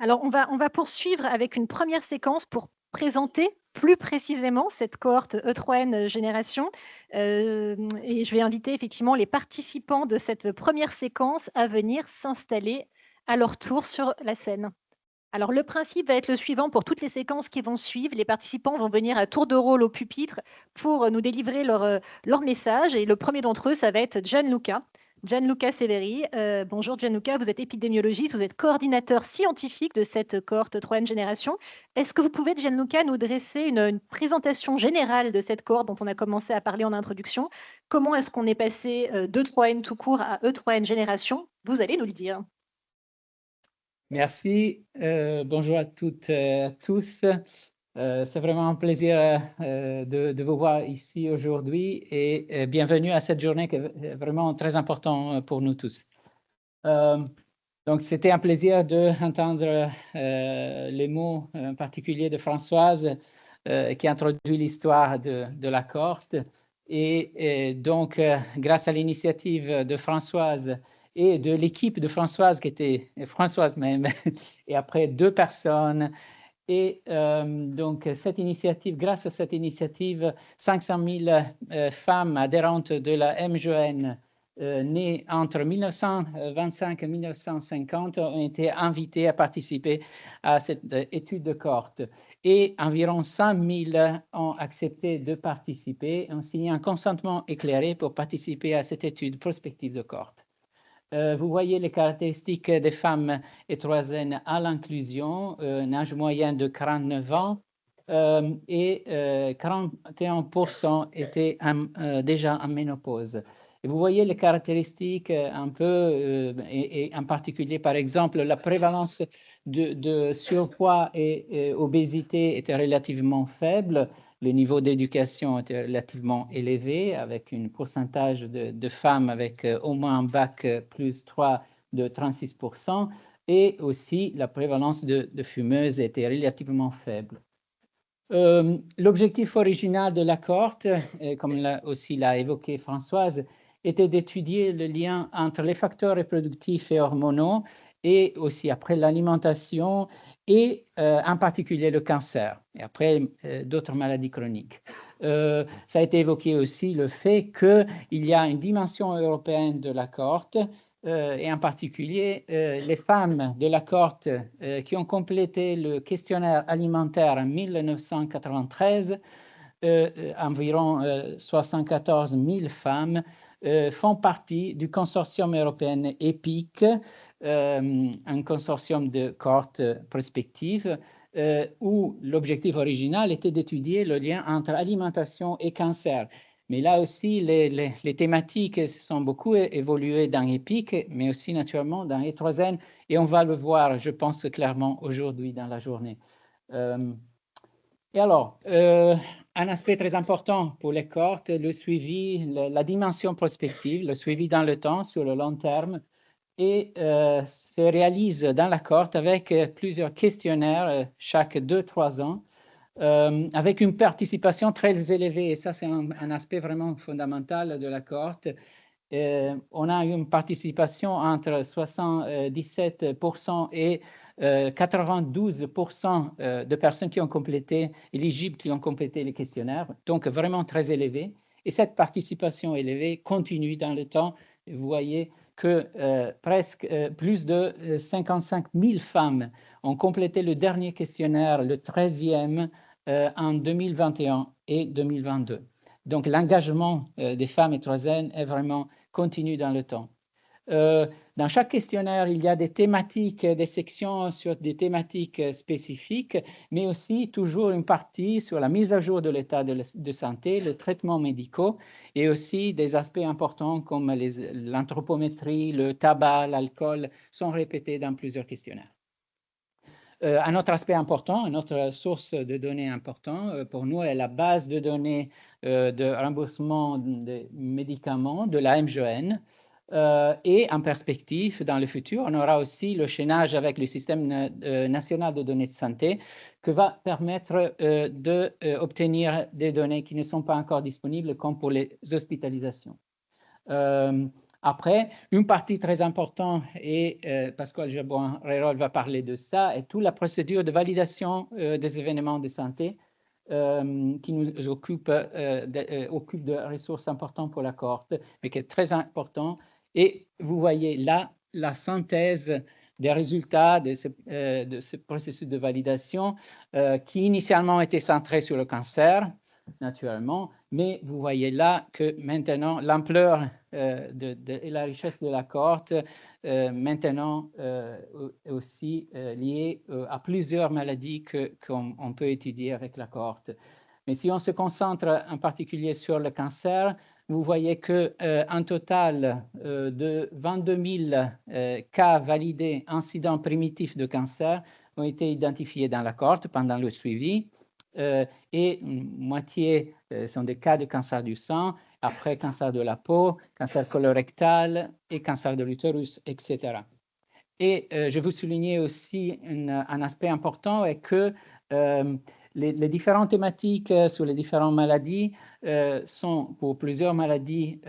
Alors, on va poursuivre avec une première séquence pour présenter plus précisément cette cohorte E3N génération. Et je vais inviter effectivement les participants de cette première séquence à venir s'installer à leur tour sur la scène. Alors, le principe va être le suivant pour toutes les séquences qui vont suivre. Les participants vont venir à tour de rôle au pupitre pour nous délivrer leur message. Et le premier d'entre eux, ça va être Gianluca. Gianluca Severi. Bonjour Gianluca, vous êtes épidémiologiste, vous êtes coordinateur scientifique de cette cohorte 3e génération. Est-ce que vous pouvez, Gianluca, nous dresser une présentation générale de cette cohorte dont on a commencé à parler en introduction? Comment est-ce qu'on est passé de 3N tout court à E3N génération? Vous allez nous le dire. Merci. Bonjour à toutes et à tous. C'est vraiment un plaisir de vous voir ici aujourd'hui et bienvenue à cette journée qui est vraiment très importante pour nous tous. Donc, c'était un plaisir d'entendre les mots en particulier de Françoise qui introduit l'histoire de la cohorte. Et donc, grâce à l'initiative de Françoise et de l'équipe de Françoise, qui était Françoise même, et après 2 personnes. Et donc, cette initiative, grâce à cette initiative, 500 000 femmes adhérentes de la MGN nées entre 1925 et 1950 ont été invitées à participer à cette étude de cohorte. Et environ 100 000 ont accepté de participer, ont signé un consentement éclairé pour participer à cette étude prospective de cohorte. Vous voyez les caractéristiques des femmes E3N à l'inclusion, un âge moyen de 49 ans et 41% étaient déjà en ménopause. Et vous voyez les caractéristiques un peu, et en particulier, par exemple, la prévalence de surpoids et obésité était relativement faible. Le niveau d'éducation était relativement élevé, avec un pourcentage de femmes avec au moins un bac plus 3 de 36%, et aussi la prévalence de fumeuses était relativement faible. L'objectif original de la cohorte, comme aussi l'a évoqué Françoise, était d'étudier le lien entre les facteurs reproductifs et hormonaux et aussi après l'alimentation et en particulier le cancer et après d'autres maladies chroniques. Ça a été évoqué aussi le fait qu'il y a une dimension européenne de la cohorte et en particulier les femmes de la cohorte qui ont complété le questionnaire alimentaire en 1993, environ 74 000 femmes font partie du consortium européen EPIC, un consortium de cohortes prospectives, où l'objectif original était d'étudier le lien entre alimentation et cancer. Mais là aussi, les thématiques se sont beaucoup évoluées dans EPIC, mais aussi naturellement dans E3N, et on va le voir, je pense, clairement aujourd'hui dans la journée. Et alors, un aspect très important pour les cohortes, le suivi, la dimension prospective, le suivi dans le temps, sur le long terme, et se réalise dans la cohorte avec plusieurs questionnaires chaque 2-3 ans, avec une participation très élevée. Et ça, c'est un aspect vraiment fondamental de la cohorte. On a une participation entre 77% et 92% de personnes qui ont complété, éligibles, qui ont complété les questionnaires, donc vraiment très élevé. Et cette participation élevée continue dans le temps. Vous voyez que presque plus de 55 000 femmes ont complété le dernier questionnaire, le 13e, en 2021 et 2022. Donc l'engagement des femmes E3N est vraiment continu dans le temps. Dans chaque questionnaire, il y a des thématiques, des sections sur des thématiques spécifiques, mais aussi toujours une partie sur la mise à jour de l'état de santé, le traitement médical, et aussi des aspects importants comme l'anthropométrie, le tabac, l'alcool sont répétés dans plusieurs questionnaires. Un autre aspect important, une autre source de données importante pour nous est la base de données de remboursement des médicaments de la MGN. Et en perspective, dans le futur, on aura aussi le chaînage avec le système national de données de santé qui va permettre d'obtenir des données qui ne sont pas encore disponibles, comme pour les hospitalisations. Après, une partie très importante, et Pascal Jabouin-Rérol va parler de ça, est toute la procédure de validation des événements de santé qui nous occupe de ressources importantes pour la cohorte, mais qui est très important. Et vous voyez là la synthèse des résultats de ce processus de validation qui initialement était centré sur le cancer, naturellement, mais vous voyez là que maintenant l'ampleur et la richesse de la cohorte maintenant est aussi liée à plusieurs maladies qu'on peut étudier avec la cohorte. Mais si on se concentre en particulier sur le cancer, vous voyez qu'un total de 22 000 cas validés incidents primitifs de cancer ont été identifiés dans la cohorte pendant le suivi. Et moitié sont des cas de cancer du sang, après cancer de la peau, cancer colorectal et cancer de l'utérus, etc. Et je veux souligner aussi un aspect important est que les différentes thématiques sur les différentes maladies sont pour plusieurs maladies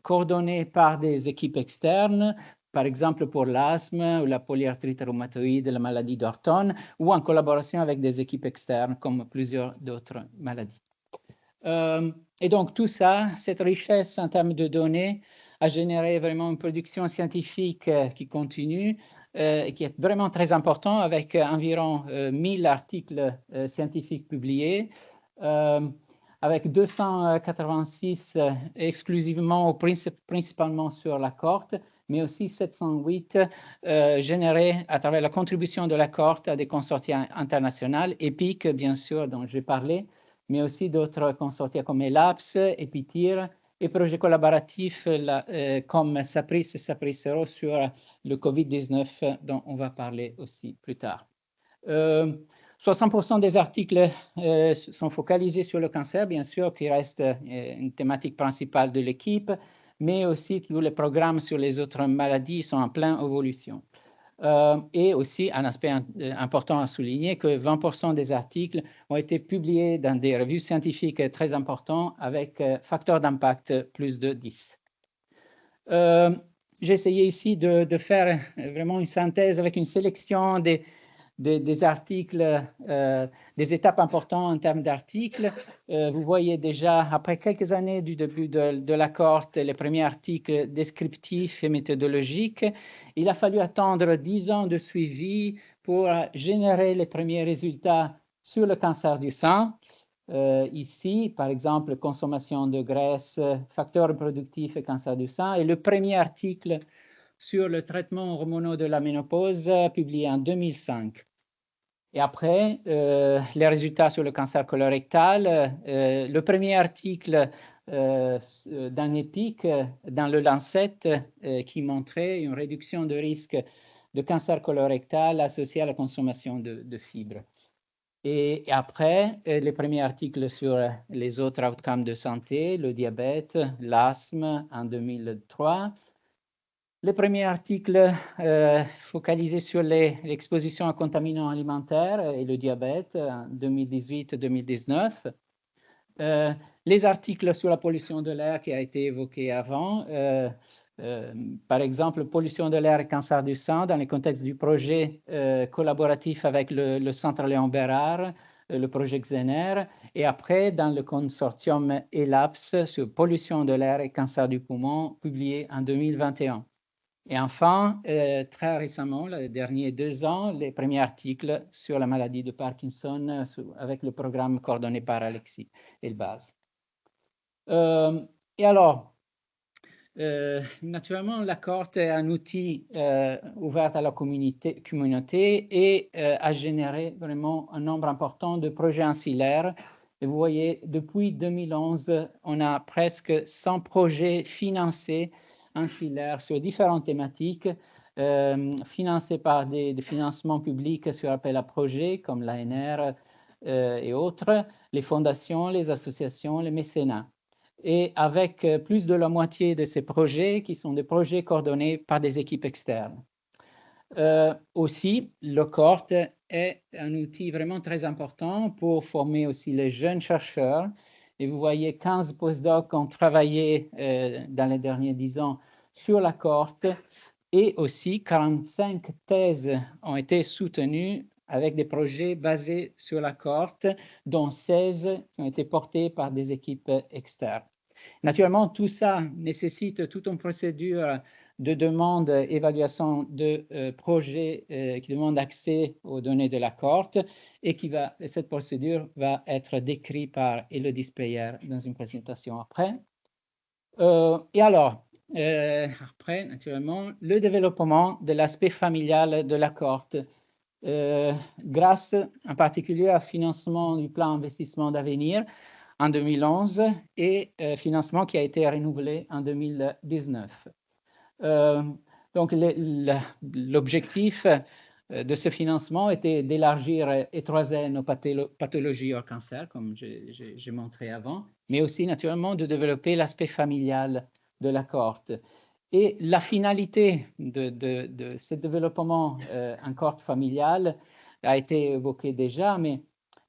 coordonnées par des équipes externes, par exemple pour l'asthme ou la polyarthrite rhumatoïde, la maladie d'Orton, ou en collaboration avec des équipes externes comme plusieurs d'autres maladies. Et donc tout ça, cette richesse en termes de données a généré vraiment une production scientifique qui continue, qui est vraiment très important avec environ 1000 articles scientifiques publiés, avec 286 exclusivement ou principalement sur la cohorte, mais aussi 708 générés à travers la contribution de la cohorte à des consortia internationaux, EPIC, bien sûr, dont j'ai parlé, mais aussi d'autres consortia comme ELAPS, EPITIR, et projets collaboratifs comme SAPRIS et SAPRIS-Euro sur le COVID-19, dont on va parler aussi plus tard. 60% des articles sont focalisés sur le cancer, bien sûr, qui reste une thématique principale de l'équipe, mais aussi tous les programmes sur les autres maladies sont en pleine évolution. Et aussi, un aspect important à souligner, que 20% des articles ont été publiés dans des revues scientifiques très importantes avec facteur d'impact plus de 10. J'ai essayé ici de faire vraiment une synthèse avec une sélection des articles, des étapes importantes en termes d'articles. Vous voyez déjà, après quelques années du début de la cohorte, les premiers articles descriptifs et méthodologiques. Il a fallu attendre 10 ans de suivi pour générer les premiers résultats sur le cancer du sang. Ici, par exemple, consommation de graisse, facteurs reproductifs et cancer du sang. Et le premier article sur le traitement hormonal de la ménopause, publié en 2005. Et après, les résultats sur le cancer colorectal, le premier article d'un EPIC dans le Lancet qui montrait une réduction de risque de cancer colorectal associé à la consommation de fibres. Et après, les premiers articles sur les autres outcomes de santé, le diabète, l'asthme en 2003. Les premiers articles focalisés sur l'exposition à contaminants alimentaires et le diabète en 2018-2019. Les articles sur la pollution de l'air qui a été évoqué avant. Par exemple, pollution de l'air et cancer du sang dans le contexte du projet collaboratif avec le Centre Léon Bérard, le projet XENER, et après dans le consortium ELAPS sur pollution de l'air et cancer du poumon, publié en 2021. Et enfin, très récemment, les derniers 2 ans, les premiers articles sur la maladie de Parkinson avec le programme coordonné par Alexis Elbaz. Et alors, naturellement, la cohorte est un outil ouvert à la communauté et a généré vraiment un nombre important de projets ancillaires. Et vous voyez, depuis 2011, on a presque 100 projets financés ancillaires sur différentes thématiques, financés par des financements publics sur appel à projets comme l'ANR et autres, les fondations, les associations, les mécénats. Et avec plus de la moitié de ces projets qui sont des projets coordonnés par des équipes externes. Aussi, le cohorte est un outil vraiment très important pour former aussi les jeunes chercheurs. Et vous voyez 15 postdocs ont travaillé dans les derniers 10 ans sur la cohorte et aussi 45 thèses ont été soutenues avec des projets basés sur la cohorte, dont 16 qui ont été portés par des équipes externes. Naturellement, tout ça nécessite toute une procédure de demande, évaluation de projets qui demandent accès aux données de la cohorte et cette procédure va être décrite par Elodie Speyer dans une présentation après. Et alors, après, naturellement, le développement de l'aspect familial de la cohorte, grâce en particulier au financement du plan investissement d'avenir en 2011 et financement qui a été renouvelé en 2019. Donc, l'objectif de ce financement était d'élargir E3N aux pathologies hors cancer, comme j'ai montré avant, mais aussi naturellement de développer l'aspect familial de la cohorte. Et la finalité de ce développement en cohorte familiale a été évoquée déjà, mais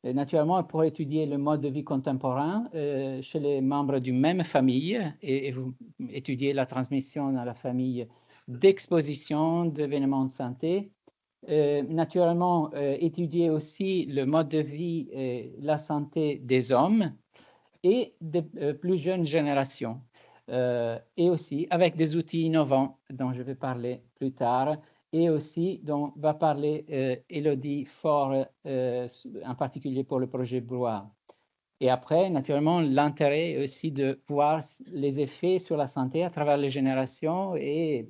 naturellement pour étudier le mode de vie contemporain chez les membres d'une même famille et étudier la transmission dans la famille d'exposition d'événements de santé. Naturellement, étudier aussi le mode de vie et la santé des hommes et des plus jeunes générations. Et aussi avec des outils innovants dont je vais parler plus tard, et aussi dont va parler Elodie Faure, en particulier pour le projet Blois. Et après, naturellement, l'intérêt aussi de voir les effets sur la santé à travers les générations. Et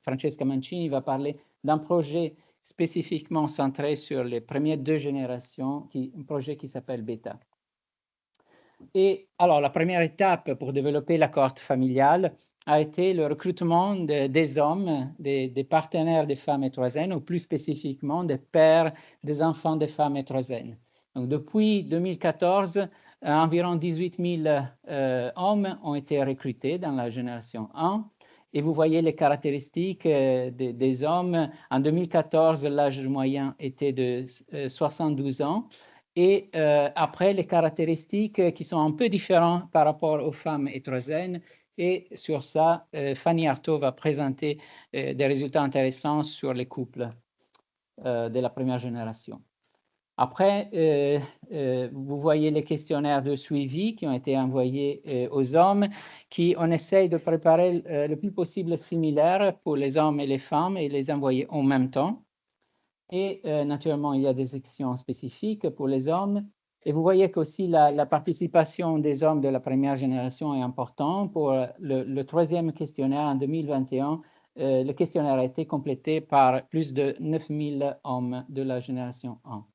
Francesca Mancini va parler d'un projet spécifiquement centré sur les premières 2 générations, un projet qui s'appelle Beta. Et alors, la première étape pour développer la cohorte familiale a été le recrutement des hommes, des partenaires des femmes E3N, ou plus spécifiquement des pères des enfants des femmes E3N. Donc, depuis 2014, environ 18 000 hommes ont été recrutés dans la génération 1. Et vous voyez les caractéristiques des hommes. En 2014, l'âge moyen était de 72 ans. Et après, les caractéristiques qui sont un peu différentes par rapport aux femmes E3N. Et sur ça, Fanny Artaud va présenter des résultats intéressants sur les couples de la première génération. Après, vous voyez les questionnaires de suivi qui ont été envoyés aux hommes, on essaye de préparer le plus possible similaire pour les hommes et les femmes et les envoyer en même temps. Et naturellement, il y a des sections spécifiques pour les hommes. Et vous voyez qu'aussi la participation des hommes de la première génération est importante. Pour le 3e questionnaire en 2021, le questionnaire a été complété par plus de 9000 hommes de la génération 1.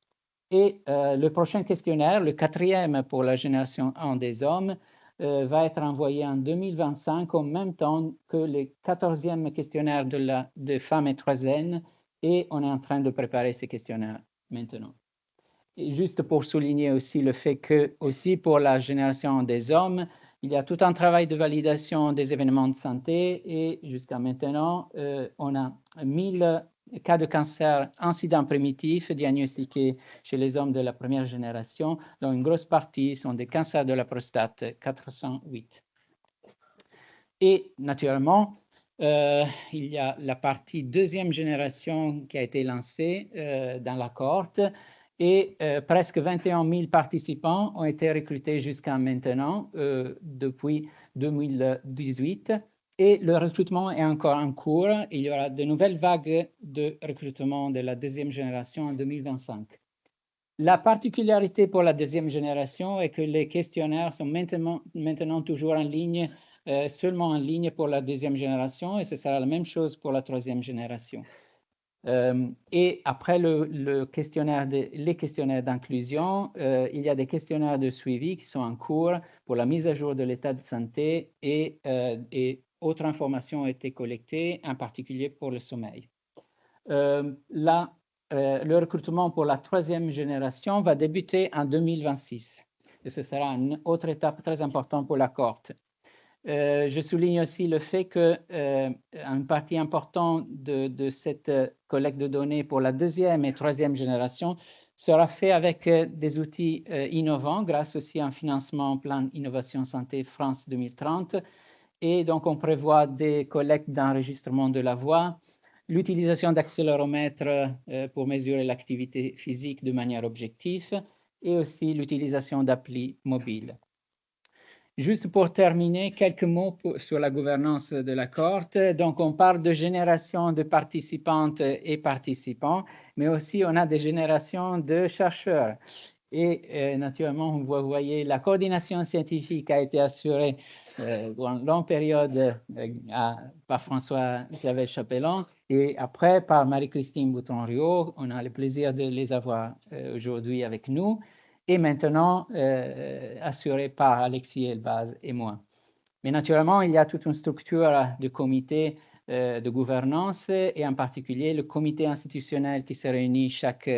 Et le prochain questionnaire, le 4e pour la génération 1 des hommes, va être envoyé en 2025 en même temps que le 14e questionnaire de femmes E3N, et on est en train de préparer ces questionnaires maintenant. Et juste pour souligner aussi le fait que, aussi pour la génération des hommes, il y a tout un travail de validation des événements de santé, et jusqu'à maintenant, on a 1000 cas de cancer incidents primitifs diagnostiqués chez les hommes de la première génération, dont une grosse partie sont des cancers de la prostate, 408. Et naturellement, il y a la partie 2e génération qui a été lancée dans la cohorte, et presque 21 000 participants ont été recrutés jusqu'à maintenant, depuis 2018. Et le recrutement est encore en cours. Il y aura de nouvelles vagues de recrutement de la 2e génération en 2025. La particularité pour la 2e génération est que les questionnaires sont maintenant toujours en ligne, seulement en ligne pour la 2e génération, et ce sera la même chose pour la 3e génération. Et après les questionnaires d'inclusion, il y a des questionnaires de suivi qui sont en cours pour la mise à jour de l'état de santé, et autres informations ont été collectées, en particulier pour le sommeil. Le recrutement pour la 3e génération va débuter en 2026. Et ce sera une autre étape très importante pour la cohorte. Je souligne aussi le fait qu'une partie importante de cette collecte de données pour la 2e et 3e génération sera fait avec des outils innovants, grâce aussi à un financement Plan Innovation Santé France 2030. Et donc, on prévoit des collectes d'enregistrement de la voix, l'utilisation d'accéléromètres pour mesurer l'activité physique de manière objective et aussi l'utilisation d'applis mobiles. Juste pour terminer, quelques mots sur la gouvernance de la cohorte. Donc, on parle de génération de participantes et participants, mais aussi on a des générations de chercheurs. Et naturellement, vous voyez, la coordination scientifique a été assurée pour une longue période par François Clavel-Chapelon et après par Marie-Christine Boutron-Riault. On a le plaisir de les avoir aujourd'hui avec nous. Et maintenant assuré par Alexis Elbaz et moi. Mais naturellement, il y a toute une structure de comité de gouvernance et en particulier le comité institutionnel qui se réunit chaque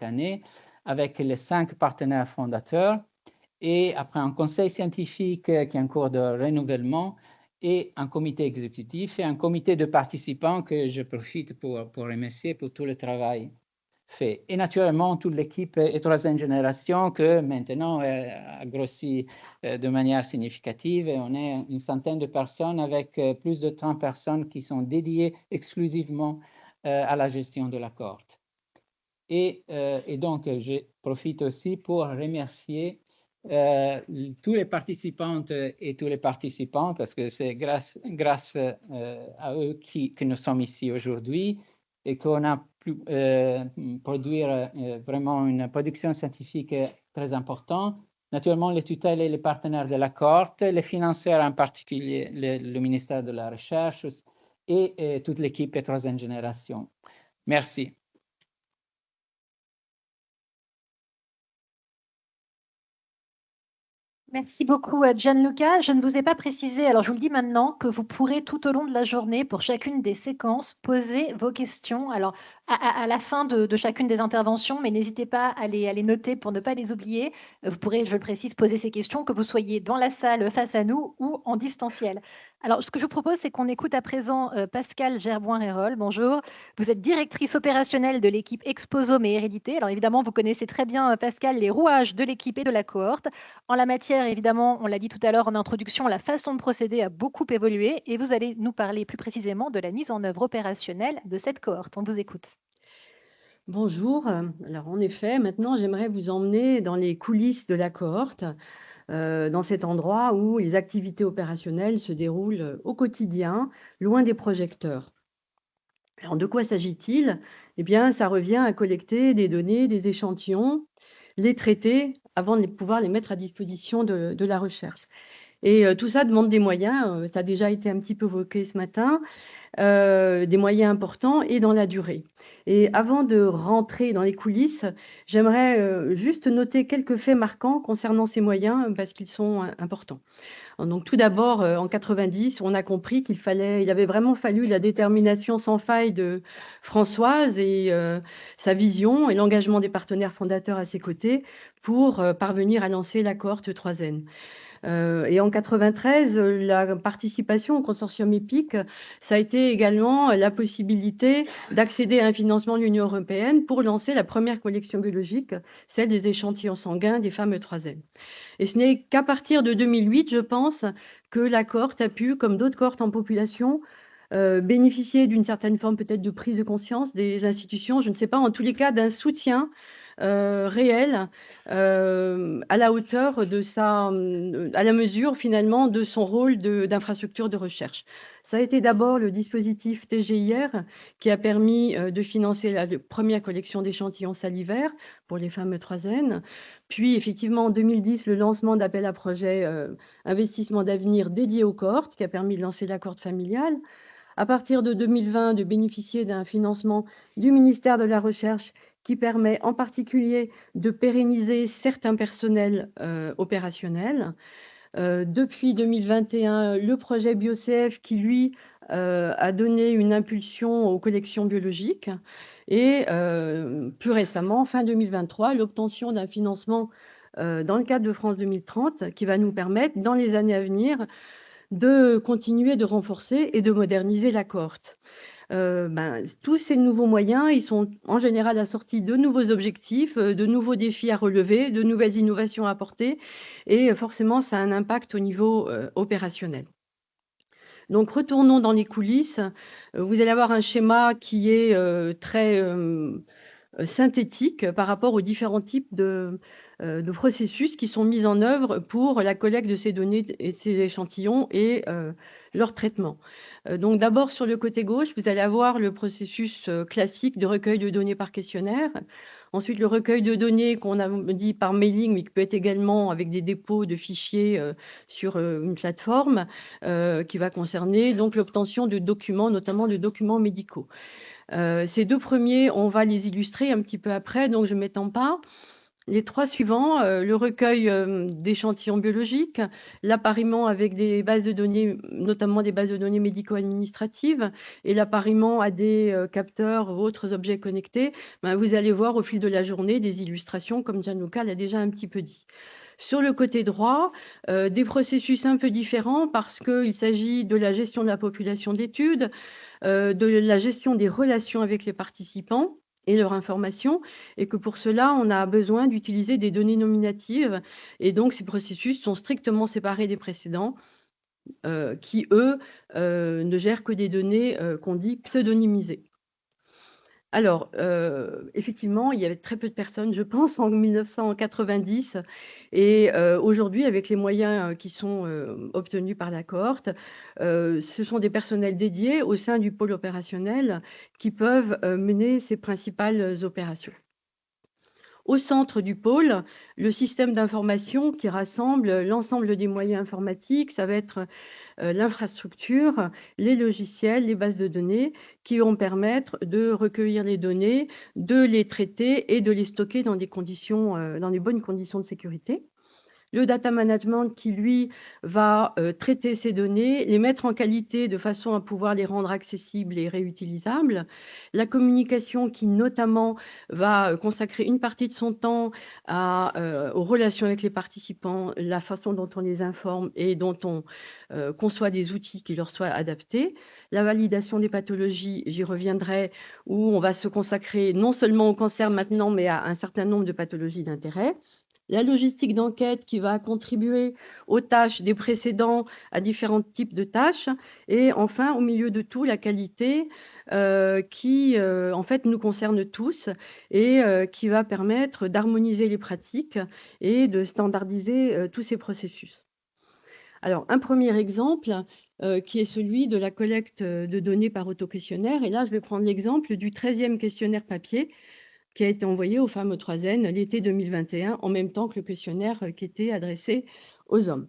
année avec les 5 partenaires fondateurs et après un conseil scientifique qui est en cours de renouvellement et un comité exécutif et un comité de participants que je profite pour remercier pour tout le travail fait. Et naturellement, toute l'équipe est troisième génération que maintenant a grossi de manière significative. Et on est une centaine de personnes avec plus de 30 personnes qui sont dédiées exclusivement à la gestion de la cohorte. Et donc, je profite aussi pour remercier tous les participantes et tous les participants parce que c'est grâce à eux que nous sommes ici aujourd'hui et qu'on a pu produire vraiment une production scientifique très importante. Naturellement, les tutelles et les partenaires de la cohorte, les financeurs en particulier, le ministère de la Recherche et toute l'équipe de troisième génération. Merci. Merci beaucoup, Gianluca. Je ne vous ai pas précisé, alors je vous le dis maintenant, que vous pourrez tout au long de la journée, pour chacune des séquences, poser vos questions. Alors, à la fin de chacune des interventions, mais n'hésitez pas à les noter pour ne pas les oublier. Vous pourrez, je le précise, poser ces questions, que vous soyez dans la salle face à nous ou en distanciel. Alors, ce que je vous propose, c'est qu'on écoute à présent Pascale Gerboin-Rérol. Bonjour. Vous êtes directrice opérationnelle de l'équipe Exposome et Hérédité. Alors, évidemment, vous connaissez très bien, Pascale, les rouages de l'équipe et de la cohorte. En la matière, évidemment, on l'a dit tout à l'heure en introduction, la façon de procéder a beaucoup évolué et vous allez nous parler plus précisément de la mise en œuvre opérationnelle de cette cohorte. On vous écoute. Bonjour. Alors, en effet, maintenant, j'aimerais vous emmener dans les coulisses de la cohorte, dans cet endroit où les activités opérationnelles se déroulent au quotidien, loin des projecteurs. Alors, de quoi s'agit-il? Eh bien, ça revient à collecter des données, des échantillons, les traiter avant de pouvoir les mettre à disposition de la recherche. Et tout ça demande des moyens, ça a déjà été un petit peu évoqué ce matin, des moyens importants et dans la durée. Et avant de rentrer dans les coulisses, j'aimerais juste noter quelques faits marquants concernant ces moyens parce qu'ils sont importants. Donc tout d'abord, en 90, on a compris il avait vraiment fallu la détermination sans faille de Françoise et sa vision et l'engagement des partenaires fondateurs à ses côtés pour parvenir à lancer la cohorte 3N. Et en 93, la participation au consortium EPIC, ça a été également la possibilité d'accéder à un financement de l'Union européenne pour lancer la première collection biologique, celle des échantillons sanguins des fameux 3N. Et ce n'est qu'à partir de 2008, je pense, que la cohorte a pu, comme d'autres cohortes en population, bénéficier d'une certaine forme peut-être de prise de conscience des institutions, je ne sais pas, en tous les cas d'un soutien réel à la hauteur de à la mesure finalement de son rôle d'infrastructure de recherche. Ça a été d'abord le dispositif TGIR qui a permis de financer la première collection d'échantillons salivaires pour les fameux 3N. Puis effectivement en 2010, le lancement d'appel à projet investissement d'avenir dédié aux cohortes qui a permis de lancer la cohorte familiale. À partir de 2020, de bénéficier d'un financement du ministère de la Recherche qui permet en particulier de pérenniser certains personnels opérationnels. Depuis 2021, le projet BioCF qui, lui, a donné une impulsion aux collections biologiques. Et plus récemment, fin 2023, l'obtention d'un financement dans le cadre de France 2030 qui va nous permettre, dans les années à venir, de continuer de renforcer et de moderniser la cohorte. Tous ces nouveaux moyens, ils sont en général assortis de nouveaux objectifs, de nouveaux défis à relever, de nouvelles innovations à apporter et forcément, ça a un impact au niveau opérationnel. Donc, retournons dans les coulisses. Vous allez avoir un schéma qui est très synthétique par rapport aux différents types de processus qui sont mis en œuvre pour la collecte de ces données et ces échantillons et leur traitement. Donc d'abord, sur le côté gauche, vous allez avoir le processus classique de recueil de données par questionnaire. Ensuite, le recueil de données qu'on a dit par mailing, mais qui peut être également avec des dépôts de fichiers sur une plateforme qui va concerner donc l'obtention de documents, notamment de documents médicaux. Ces deux premiers, on va les illustrer un petit peu après, donc je ne m'étends pas. Les trois suivants, le recueil d'échantillons biologiques, l'appariement avec des bases de données, notamment des bases de données médico-administratives, et l'appariement à des capteurs ou autres objets connectés, ben, vous allez voir au fil de la journée des illustrations, comme Gianluca l'a déjà un petit peu dit. Sur le côté droit, des processus un peu différents parce qu'il s'agit de la gestion de la population d'études, de la gestion des relations avec les participants et leur information, et que pour cela, on a besoin d'utiliser des données nominatives. Et donc, ces processus sont strictement séparés des précédents, qui, eux, ne gèrent que des données qu'on dit pseudonymisées. Alors, effectivement, il y avait très peu de personnes, je pense, en 1990 et aujourd'hui, avec les moyens qui sont obtenus par la cohorte, ce sont des personnels dédiés au sein du pôle opérationnel qui peuvent mener ces principales opérations. Au centre du pôle, le système d'information qui rassemble l'ensemble des moyens informatiques, ça va être l'infrastructure, les logiciels, les bases de données qui vont permettre de recueillir les données, de les traiter et de les stocker dans des conditions, dans des bonnes conditions de sécurité. Le data management qui, lui, va traiter ces données, les mettre en qualité de façon à pouvoir les rendre accessibles et réutilisables. La communication qui, notamment, va consacrer une partie de son temps aux relations avec les participants, la façon dont on les informe et dont on conçoit des outils qui leur soient adaptés. La validation des pathologies, j'y reviendrai, où on va se consacrer non seulement au cancer maintenant, mais à un certain nombre de pathologies d'intérêt. La logistique d'enquête qui va contribuer aux tâches des précédents à différents types de tâches. Et enfin, au milieu de tout, la qualité qui, en fait, nous concerne tous et qui va permettre d'harmoniser les pratiques et de standardiser tous ces processus. Alors, un premier exemple qui est celui de la collecte de données par autoquestionnaire. Et là, je vais prendre l'exemple du 13e questionnaire papier qui a été envoyé aux femmes 3N l'été 2021, en même temps que le questionnaire qui était adressé aux hommes.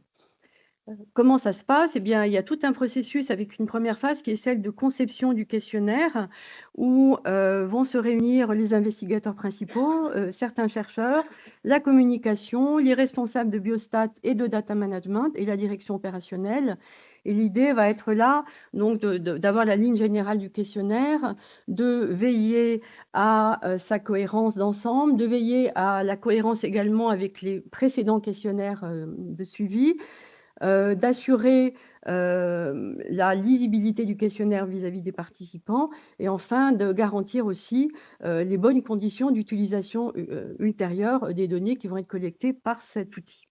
Comment ça se passe? Eh bien, il y a tout un processus avec une première phase qui est celle de conception du questionnaire, où vont se réunir les investigateurs principaux, certains chercheurs, la communication, les responsables de biostat et de data management et la direction opérationnelle. Et l'idée va être là, donc, d'avoir la ligne générale du questionnaire, de veiller à sa cohérence d'ensemble, de veiller à la cohérence également avec les précédents questionnaires de suivi, d'assurer la lisibilité du questionnaire vis-à-vis des participants et enfin de garantir aussi les bonnes conditions d'utilisation ultérieure des données qui vont être collectées par cet outil.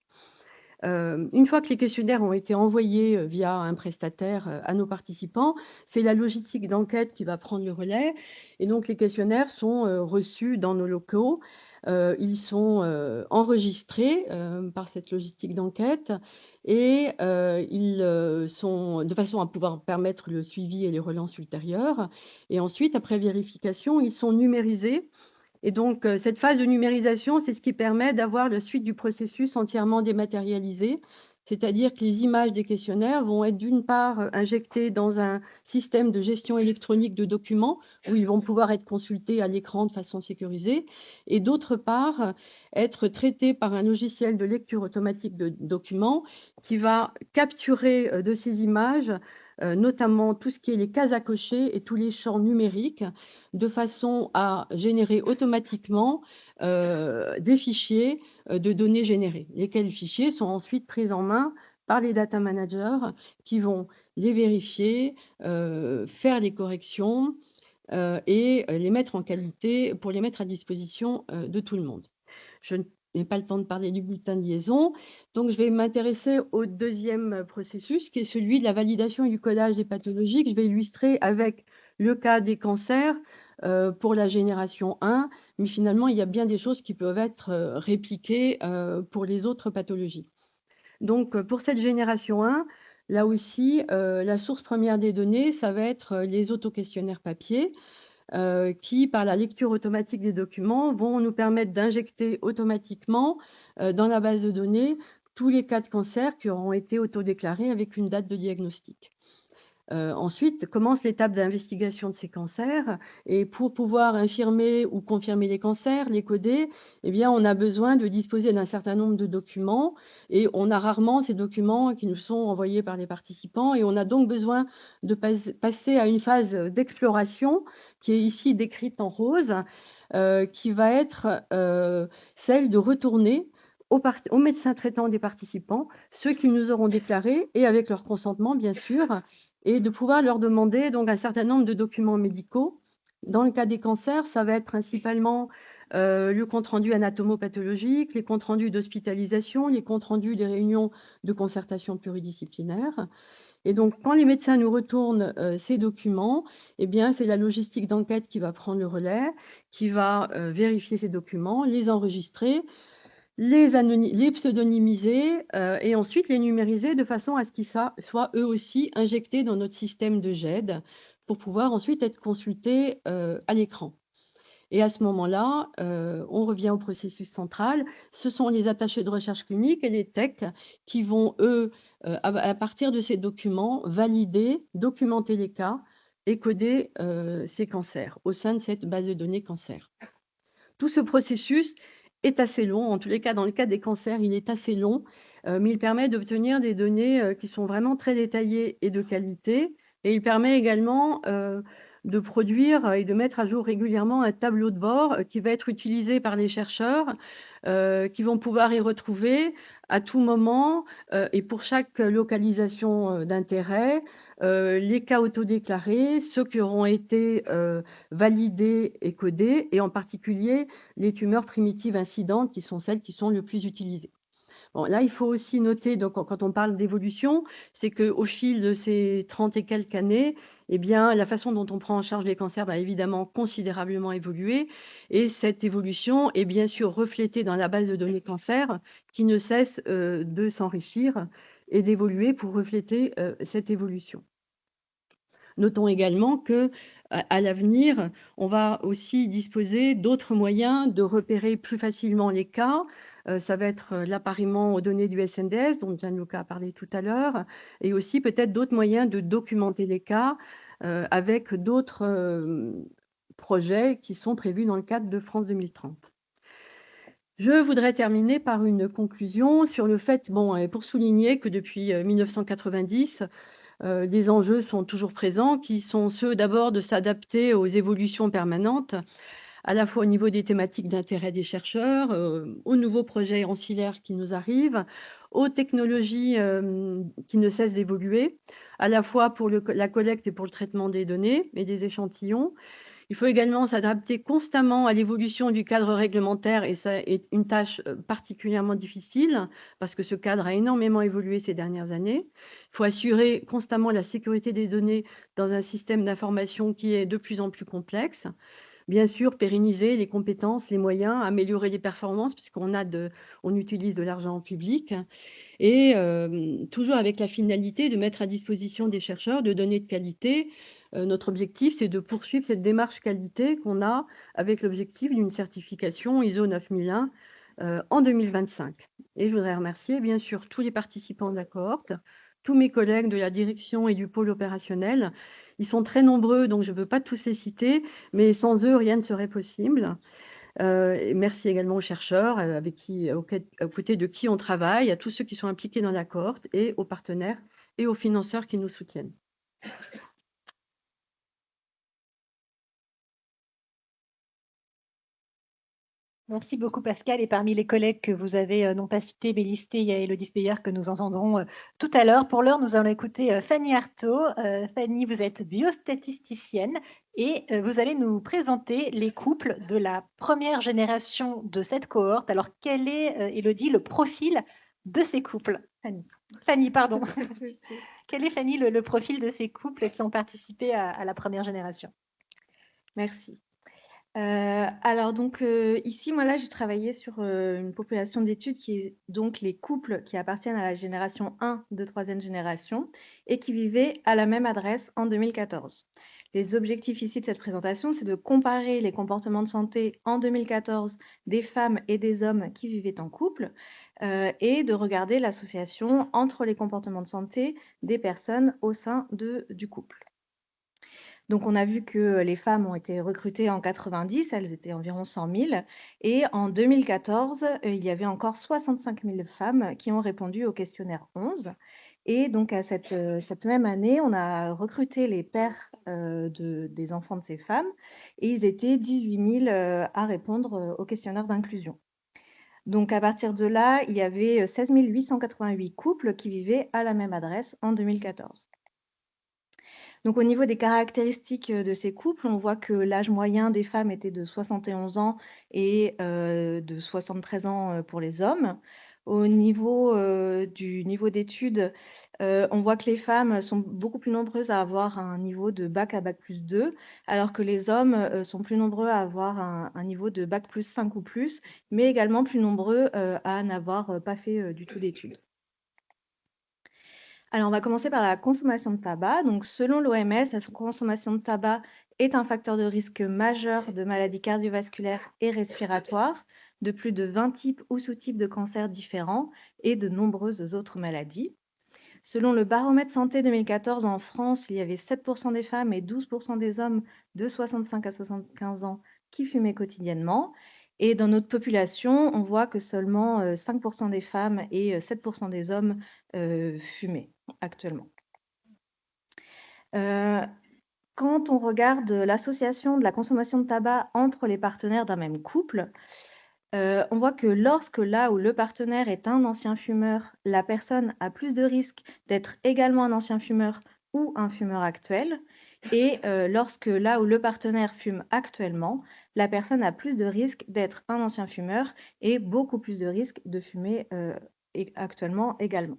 Une fois que les questionnaires ont été envoyés via un prestataire à nos participants, c'est la logistique d'enquête qui va prendre le relais. Et donc, les questionnaires sont reçus dans nos locaux. Ils sont enregistrés par cette logistique d'enquête et ils sont de façon à pouvoir permettre le suivi et les relances ultérieures. Et ensuite, après vérification, ils sont numérisés. Et donc, cette phase de numérisation, c'est ce qui permet d'avoir la suite du processus entièrement dématérialisé, c'est-à-dire que les images des questionnaires vont être d'une part injectées dans un système de gestion électronique de documents où ils vont pouvoir être consultés à l'écran de façon sécurisée, et d'autre part, être traités par un logiciel de lecture automatique de documents qui va capturer de ces images notamment tout ce qui est les cases à cocher et tous les champs numériques, de façon à générer automatiquement des fichiers de données générées, lesquels fichiers sont ensuite pris en main par les data managers qui vont les vérifier, faire les corrections et les mettre en qualité pour les mettre à disposition de tout le monde. Je ne n'ai pas le temps de parler du bulletin de liaison. Donc, je vais m'intéresser au deuxième processus, qui est celui de la validation et du codage des pathologies, que je vais illustrer avec le cas des cancers pour la génération 1. Mais finalement, il y a bien des choses qui peuvent être répliquées pour les autres pathologies. Donc, pour cette génération 1, là aussi, la source première des données, ça va être les autoquestionnaires papier, qui, par la lecture automatique des documents, vont nous permettre d'injecter automatiquement dans la base de données tous les cas de cancer qui auront été autodéclarés avec une date de diagnostic. Ensuite commence l'étape d'investigation de ces cancers et pour pouvoir infirmer ou confirmer les cancers, les coder, eh bien, on a besoin de disposer d'un certain nombre de documents et on a rarement ces documents qui nous sont envoyés par les participants et on a donc besoin de passer à une phase d'exploration qui est ici décrite en rose, qui va être celle de retourner aux médecins traitants des participants, ceux qui nous auront déclarés et avec leur consentement, bien sûr, et de pouvoir leur demander donc un certain nombre de documents médicaux. Dans le cas des cancers, ça va être principalement le compte-rendu anatomopathologique, les comptes rendus d'hospitalisation, les comptes rendus des réunions de concertation pluridisciplinaire. Et donc, quand les médecins nous retournent ces documents, eh bien, c'est la logistique d'enquête qui va prendre le relais, qui va vérifier ces documents, les enregistrer, les pseudonymiser et ensuite les numériser de façon à ce qu'ils soient eux aussi injectés dans notre système de GED pour pouvoir ensuite être consultés à l'écran. Et à ce moment-là, on revient au processus central. Ce sont les attachés de recherche clinique et les techs qui vont, eux, à partir de ces documents, valider, documenter les cas et coder ces cancers au sein de cette base de données cancer. Tout ce processus est assez long. En tous les cas, dans le cas des cancers, il est assez long, mais il permet d'obtenir des données qui sont vraiment très détaillées et de qualité. Et il permet également de produire et de mettre à jour régulièrement un tableau de bord qui va être utilisé par les chercheurs qui vont pouvoir y retrouver à tout moment et pour chaque localisation d'intérêt, les cas autodéclarés, ceux qui auront été validés et codés, et en particulier les tumeurs primitives incidentes qui sont celles qui sont le plus utilisées. Bon, là, il faut aussi noter, donc, quand on parle d'évolution, c'est qu'au fil de ces 30 et quelques années, eh bien, la façon dont on prend en charge les cancers va évidemment considérablement évoluer. Et cette évolution est bien sûr reflétée dans la base de données cancer qui ne cesse de s'enrichir et d'évoluer pour refléter cette évolution. Notons également que à l'avenir, on va aussi disposer d'autres moyens de repérer plus facilement les cas. Ça va être l'appariement aux données du SNDS, dont Gianluca a parlé tout à l'heure, et aussi peut-être d'autres moyens de documenter les cas avec d'autres projets qui sont prévus dans le cadre de France 2030. Je voudrais terminer par une conclusion sur le fait, pour souligner que depuis 1990, les enjeux sont toujours présents, qui sont ceux d'abord de s'adapter aux évolutions permanentes, à la fois au niveau des thématiques d'intérêt des chercheurs, aux nouveaux projets ancillaires qui nous arrivent, aux technologies qui ne cessent d'évoluer, à la fois pour la collecte et pour le traitement des données et des échantillons. Il faut également s'adapter constamment à l'évolution du cadre réglementaire et ça est une tâche particulièrement difficile parce que ce cadre a énormément évolué ces dernières années. Il faut assurer constamment la sécurité des données dans un système d'information qui est de plus en plus complexe. Bien sûr, pérenniser les compétences, les moyens, améliorer les performances puisqu'on utilise de l'argent public et toujours avec la finalité de mettre à disposition des chercheurs de données de qualité. Notre objectif, c'est de poursuivre cette démarche qualité qu'on a avec l'objectif d'une certification ISO 9001 en 2025. Et je voudrais remercier bien sûr tous les participants de la cohorte, tous mes collègues de la direction et du pôle opérationnel. Ils sont très nombreux, donc je ne veux pas tous les citer, mais sans eux, rien ne serait possible. Et merci également aux chercheurs aux côtés de qui on travaille, à tous ceux qui sont impliqués dans la cohorte et aux partenaires et aux financeurs qui nous soutiennent. Merci beaucoup Pascal. Et parmi les collègues que vous avez non pas cités mais listés, il y a Élodie Speyer que nous entendrons tout à l'heure. Pour l'heure, nous allons écouter Fanny Artaud. Fanny, vous êtes biostatisticienne et vous allez nous présenter les couples de la première génération de cette cohorte. Alors, quel est, Élodie, le profil de ces couples? Fanny, pardon. Quel est, Fanny, le profil de ces couples qui ont participé à la première génération? Merci. Alors donc ici, moi là, j'ai travaillé sur une population d'études qui est donc les couples qui appartiennent à la génération 1 de troisième génération et qui vivaient à la même adresse en 2014. Les objectifs ici de cette présentation, c'est de comparer les comportements de santé en 2014 des femmes et des hommes qui vivaient en couple et de regarder l'association entre les comportements de santé des personnes au sein du couple. Donc, on a vu que les femmes ont été recrutées en 90, elles étaient environ 100 000. Et en 2014, il y avait encore 65 000 femmes qui ont répondu au questionnaire 11. Et donc, à cette même année, on a recruté les pères des enfants de ces femmes. Et ils étaient 18 000 à répondre au questionnaire d'inclusion. Donc, à partir de là, il y avait 16 888 couples qui vivaient à la même adresse en 2014. Donc, au niveau des caractéristiques de ces couples, on voit que l'âge moyen des femmes était de 71 ans et de 73 ans pour les hommes. Au niveau du niveau d'études, on voit que les femmes sont beaucoup plus nombreuses à avoir un niveau de bac à bac plus 2, alors que les hommes sont plus nombreux à avoir un niveau de bac plus 5 ou plus, mais également plus nombreux à n'avoir pas fait du tout d'études. Alors, on va commencer par la consommation de tabac. Donc, selon l'OMS, la consommation de tabac est un facteur de risque majeur de maladies cardiovasculaires et respiratoires, de plus de 20 types ou sous-types de cancers différents et de nombreuses autres maladies. Selon le baromètre santé 2014, en France, il y avait 7% des femmes et 12% des hommes de 65 à 75 ans qui fumaient quotidiennement. Et dans notre population, on voit que seulement 5% des femmes et 7% des hommes fumaient actuellement. Quand on regarde l'association de la consommation de tabac entre les partenaires d'un même couple, on voit que lorsque là où le partenaire est un ancien fumeur, la personne a plus de risques d'être également un ancien fumeur ou un fumeur actuel. Et lorsque là où le partenaire fume actuellement, la personne a plus de risques d'être un ancien fumeur et beaucoup plus de risques de fumer actuellement également.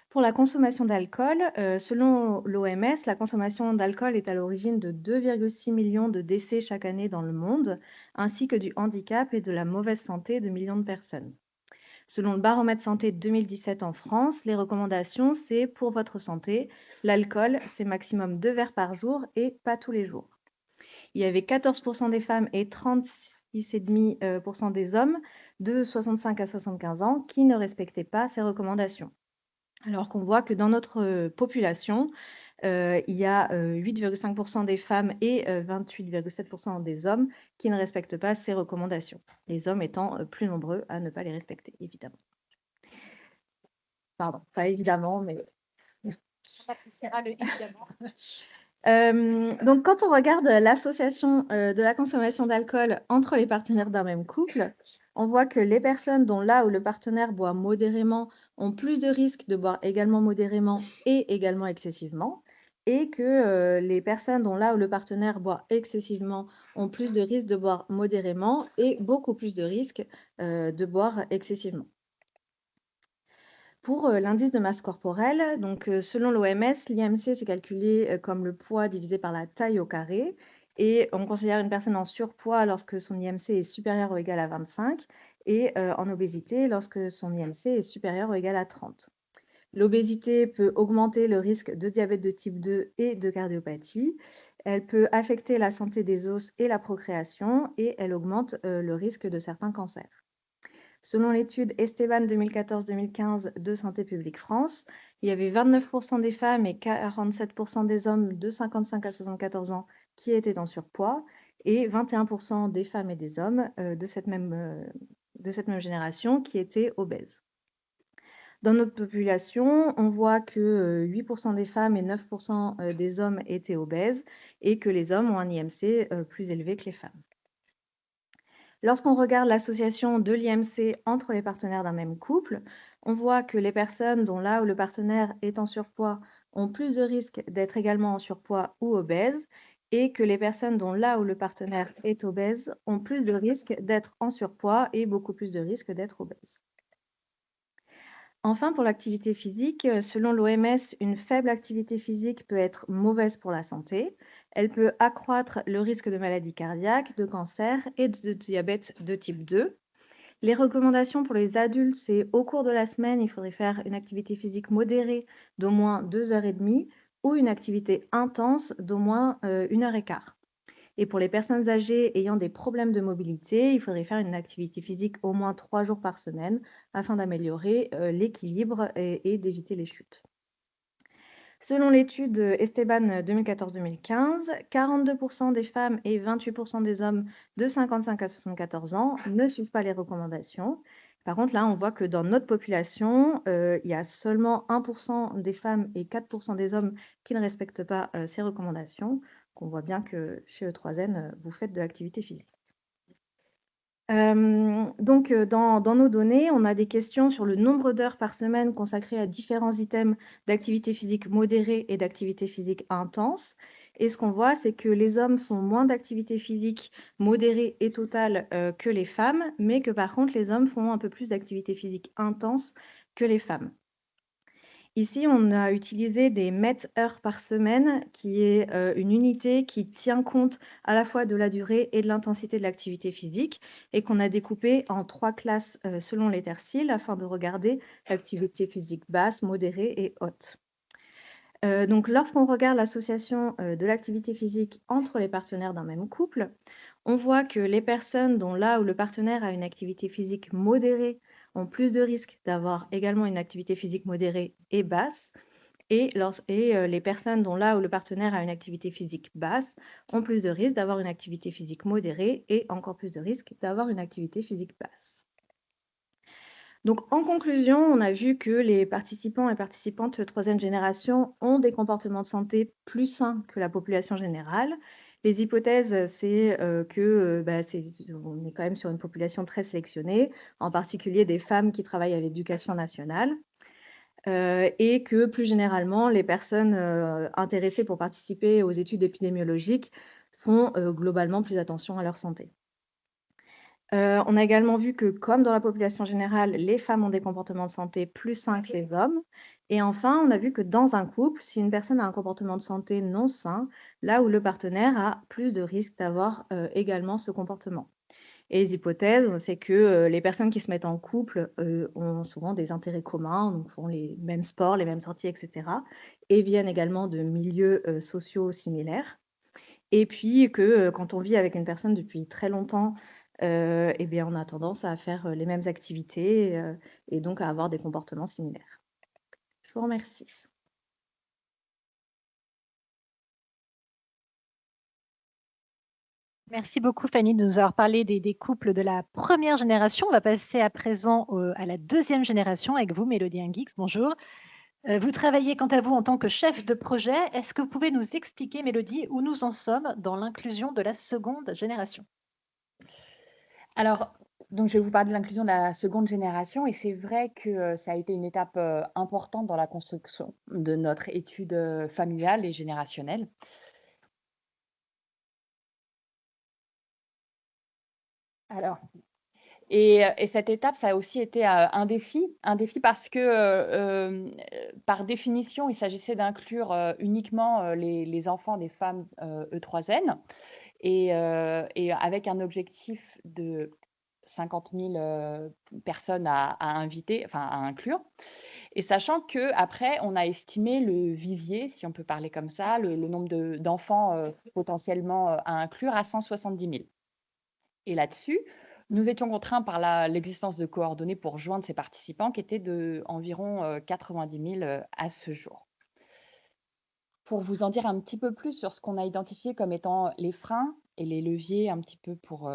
Pour la consommation d'alcool, selon l'OMS, la consommation d'alcool est à l'origine de 2,6 millions de décès chaque année dans le monde, ainsi que du handicap et de la mauvaise santé de millions de personnes. Selon le baromètre santé 2017 en France, les recommandations, c'est pour votre santé, l'alcool, c'est maximum 2 verres par jour et pas tous les jours. Il y avait 14% des femmes et 36,5% des hommes de 65 à 75 ans qui ne respectaient pas ces recommandations. Alors qu'on voit que dans notre population, il y a 8,5% des femmes et 28,7% des hommes qui ne respectent pas ces recommandations, les hommes étant plus nombreux à ne pas les respecter, évidemment. Pardon, pas évidemment, mais... On appréciera le évidemment. Donc, quand on regarde l'association de la consommation d'alcool entre les partenaires d'un même couple, on voit que les personnes dont là où le partenaire boit modérément ont plus de risques de boire également modérément et également excessivement, et que les personnes dont là où le partenaire boit excessivement ont plus de risques de boire modérément et beaucoup plus de risques de boire excessivement. Pour l'indice de masse corporelle, donc selon l'OMS, l'IMC c'est calculé comme le poids divisé par la taille au carré. Et on considère une personne en surpoids lorsque son IMC est supérieur ou égal à 25 et en obésité lorsque son IMC est supérieur ou égal à 30. L'obésité peut augmenter le risque de diabète de type 2 et de cardiopathie. Elle peut affecter la santé des os et la procréation et elle augmente le risque de certains cancers. Selon l'étude Esteban 2014-2015 de Santé publique France, il y avait 29% des femmes et 47% des hommes de 55 à 74 ans qui étaient en surpoids et 21% des femmes et des hommes de cette même génération qui étaient obèses. Dans notre population, on voit que 8% des femmes et 9% des hommes étaient obèses et que les hommes ont un IMC plus élevé que les femmes. Lorsqu'on regarde l'association de l'IMC entre les partenaires d'un même couple, on voit que les personnes dont là où le partenaire est en surpoids ont plus de risques d'être également en surpoids ou obèses, et que les personnes dont là où le partenaire est obèse ont plus de risques d'être en surpoids et beaucoup plus de risques d'être obèses. Enfin, pour l'activité physique, selon l'OMS, une faible activité physique peut être mauvaise pour la santé. Elle peut accroître le risque de maladie cardiaque, de cancer et de diabète de type 2. Les recommandations pour les adultes, c'est au cours de la semaine, il faudrait faire une activité physique modérée d'au moins 2h30 ou une activité intense d'au moins 1h15. Et pour les personnes âgées ayant des problèmes de mobilité, il faudrait faire une activité physique au moins 3 jours par semaine afin d'améliorer l'équilibre et d'éviter les chutes. Selon l'étude Esteban 2014-2015, 42% des femmes et 28% des hommes de 55 à 74 ans ne suivent pas les recommandations. Par contre, là, on voit que dans notre population, il y a seulement 1% des femmes et 4% des hommes qui ne respectent pas ces recommandations. On voit bien que chez E3N, vous faites de l'activité physique. Donc, dans nos données, on a des questions sur le nombre d'heures par semaine consacrées à différents items d'activité physique modérée et d'activité physique intense. Et ce qu'on voit, c'est que les hommes font moins d'activité physique modérée et totale que les femmes, mais que par contre, les hommes font un peu plus d'activité physique intense que les femmes. Ici, on a utilisé des mètres-heures par semaine, qui est une unité qui tient compte à la fois de la durée et de l'intensité de l'activité physique, et qu'on a découpé en 3 classes selon les terciles afin de regarder l'activité physique basse, modérée et haute. Donc, lorsqu'on regarde l'association de l'activité physique entre les partenaires d'un même couple, on voit que les personnes dont là où le partenaire a une activité physique modérée ont plus de risques d'avoir également une activité physique modérée et basse. Et les personnes dont là où le partenaire a une activité physique basse ont plus de risques d'avoir une activité physique modérée et encore plus de risques d'avoir une activité physique basse. Donc, en conclusion, on a vu que les participants et participantes de troisième génération ont des comportements de santé plus sains que la population générale. Les hypothèses, c'est on est quand même sur une population très sélectionnée, en particulier des femmes qui travaillent à l'éducation nationale, et que plus généralement, les personnes intéressées pour participer aux études épidémiologiques font globalement plus attention à leur santé. On a également vu que, comme dans la population générale, les femmes ont des comportements de santé plus sains que les hommes. Et enfin, on a vu que dans un couple, si une personne a un comportement de santé non sain, là où le partenaire a plus de risques d'avoir également ce comportement. Et les hypothèses, c'est que les personnes qui se mettent en couple ont souvent des intérêts communs, donc font les mêmes sports, les mêmes sorties, etc. Et viennent également de milieux sociaux similaires. Et puis que quand on vit avec une personne depuis très longtemps, eh bien, on a tendance à faire les mêmes activités et donc à avoir des comportements similaires. Je vous remercie. Merci beaucoup, Fanny, de nous avoir parlé des couples de la première génération. On va passer à présent à la deuxième génération avec vous, Mélodie Nguix. Bonjour. Vous travaillez, quant à vous, en tant que chef de projet. Est-ce que vous pouvez nous expliquer, Mélodie, où nous en sommes dans l'inclusion de la seconde génération? Alors, donc je vais vous parler de l'inclusion de la seconde génération et c'est vrai que ça a été une étape importante dans la construction de notre étude familiale et générationnelle. Alors, et cette étape, ça a aussi été un défi parce que par définition, il s'agissait d'inclure uniquement les enfants des femmes E3N et avec un objectif de 50 000 personnes à inviter, enfin à inclure. Et sachant qu'après, on a estimé le vivier, si on peut parler comme ça, le nombre d'enfants potentiellement à inclure à 170 000. Et là-dessus, nous étions contraints par l'existence de coordonnées pour joindre ces participants qui étaient d'environ 90 000 à ce jour. Pour vous en dire un petit peu plus sur ce qu'on a identifié comme étant les freins et les leviers un petit peu pour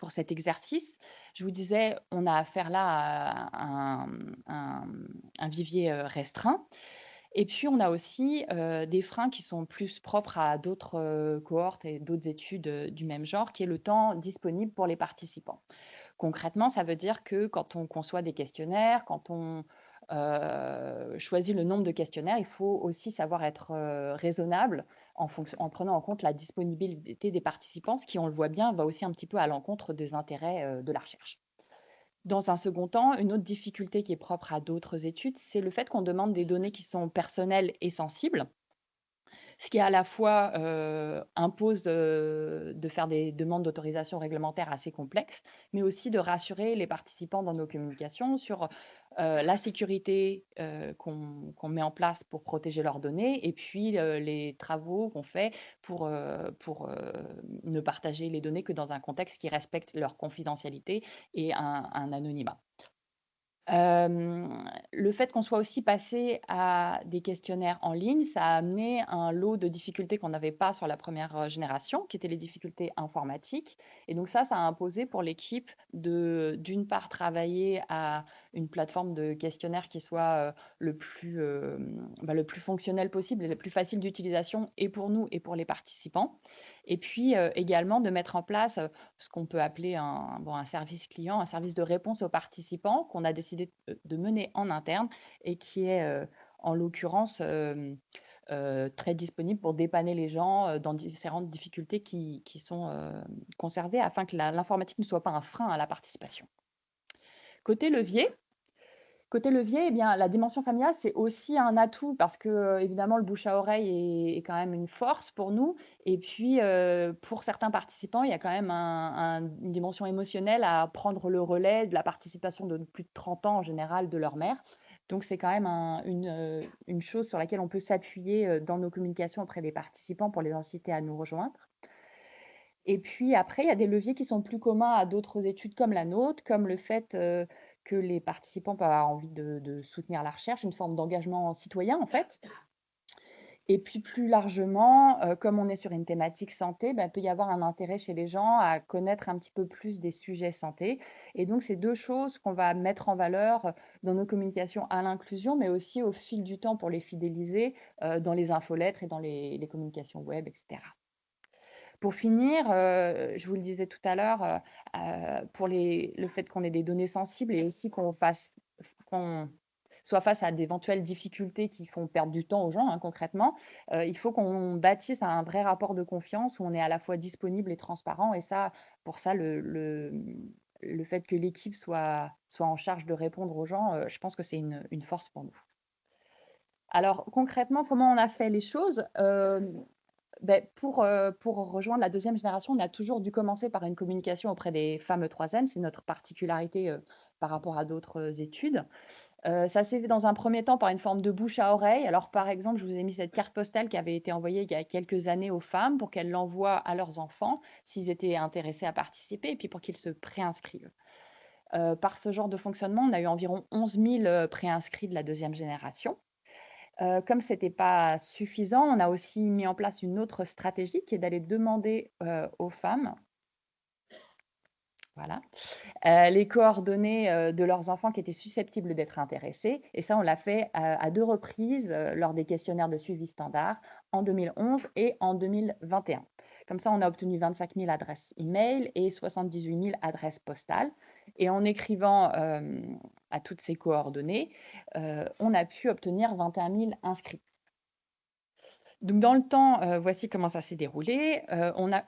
cet exercice, je vous disais, on a affaire là à un vivier restreint. Et puis, on a aussi des freins qui sont plus propres à d'autres cohortes et d'autres études du même genre, qui est le temps disponible pour les participants. Concrètement, ça veut dire que quand on conçoit des questionnaires, quand on choisit le nombre de questionnaires, il faut aussi savoir être raisonnable en prenant en compte la disponibilité des participants, ce qui, on le voit bien, va aussi un petit peu à l'encontre des intérêts de la recherche. Dans un second temps, une autre difficulté qui est propre à d'autres études, c'est le fait qu'on demande des données qui sont personnelles et sensibles, ce qui à la fois impose de faire des demandes d'autorisation réglementaire assez complexes, mais aussi de rassurer les participants dans nos communications sur la sécurité qu'on met en place pour protéger leurs données et puis les travaux qu'on fait pour ne partager les données que dans un contexte qui respecte leur confidentialité et un anonymat. Le fait qu'on soit aussi passé à des questionnaires en ligne, ça a amené un lot de difficultés qu'on n'avait pas sur la première génération, qui étaient les difficultés informatiques. Et donc ça a imposé pour l'équipe de, d'une part, travailler à une plateforme de questionnaire qui soit le plus fonctionnel possible et le plus facile d'utilisation et pour nous et pour les participants. Et puis également de mettre en place ce qu'on peut appeler un service client, un service de réponse aux participants qu'on a décidé de mener en interne et qui est en l'occurrence très disponible pour dépanner les gens dans différentes difficultés qui sont conservées afin que l'informatique ne soit pas un frein à la participation. Côté levier, eh bien, la dimension familiale, c'est aussi un atout parce que, évidemment, le bouche à oreille est quand même une force pour nous. Et puis, pour certains participants, il y a quand même une dimension émotionnelle à prendre le relais de la participation de plus de 30 ans en général de leur mère. Donc, c'est quand même une chose sur laquelle on peut s'appuyer dans nos communications auprès des participants pour les inciter à nous rejoindre. Et puis après, il y a des leviers qui sont plus communs à d'autres études comme la nôtre, comme le fait que les participants peuvent avoir envie de soutenir la recherche, une forme d'engagement citoyen en fait. Et puis plus largement, comme on est sur une thématique santé, il peut y avoir un intérêt chez les gens à connaître un petit peu plus des sujets santé. Et donc, c'est deux choses qu'on va mettre en valeur dans nos communications à l'inclusion, mais aussi au fil du temps pour les fidéliser dans les infolettres et dans les communications web, etc. Pour finir, je vous le disais tout à l'heure, pour le fait qu'on ait des données sensibles et aussi qu'on soit face à d'éventuelles difficultés qui font perdre du temps aux gens, hein, concrètement, il faut qu'on bâtisse un vrai rapport de confiance où on est à la fois disponible et transparent. Et ça, pour ça, le fait que l'équipe soit en charge de répondre aux gens, je pense que c'est une force pour nous. Alors, concrètement, comment on a fait les choses pour rejoindre la deuxième génération, on a toujours dû commencer par une communication auprès des femmes E3N. C'est notre particularité par rapport à d'autres études. Ça s'est fait dans un premier temps par une forme de bouche à oreille. Alors, par exemple, je vous ai mis cette carte postale qui avait été envoyée il y a quelques années aux femmes pour qu'elles l'envoient à leurs enfants s'ils étaient intéressés à participer et puis pour qu'ils se préinscrivent. Par ce genre de fonctionnement, on a eu environ 11 000 préinscrits de la deuxième génération. Comme ce n'était pas suffisant, on a aussi mis en place une autre stratégie qui est d'aller demander aux femmes voilà, les coordonnées de leurs enfants qui étaient susceptibles d'être intéressés. Et ça, on l'a fait à 2 reprises lors des questionnaires de suivi standard en 2011 et en 2021. Comme ça, on a obtenu 25 000 adresses e-mail et 78 000 adresses postales. Et en écrivant à toutes ces coordonnées, on a pu obtenir 21 000 inscrits. Donc, dans le temps, voici comment ça s'est déroulé. On a...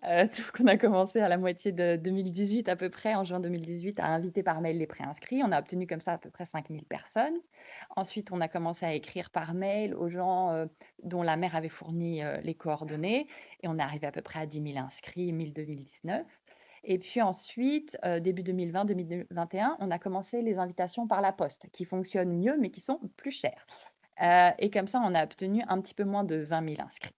Donc on a commencé à la moitié de 2018 à peu près, en juin 2018, à inviter par mail les préinscrits. On a obtenu comme ça à peu près 5 000 personnes. Ensuite, on a commencé à écrire par mail aux gens dont la mère avait fourni les coordonnées. Et on est arrivé à peu près à 10 000 inscrits, 1000 2019. Et puis ensuite, début 2020-2021, on a commencé les invitations par la poste, qui fonctionnent mieux, mais qui sont plus chères. Et comme ça, on a obtenu un petit peu moins de 20 000 inscrits.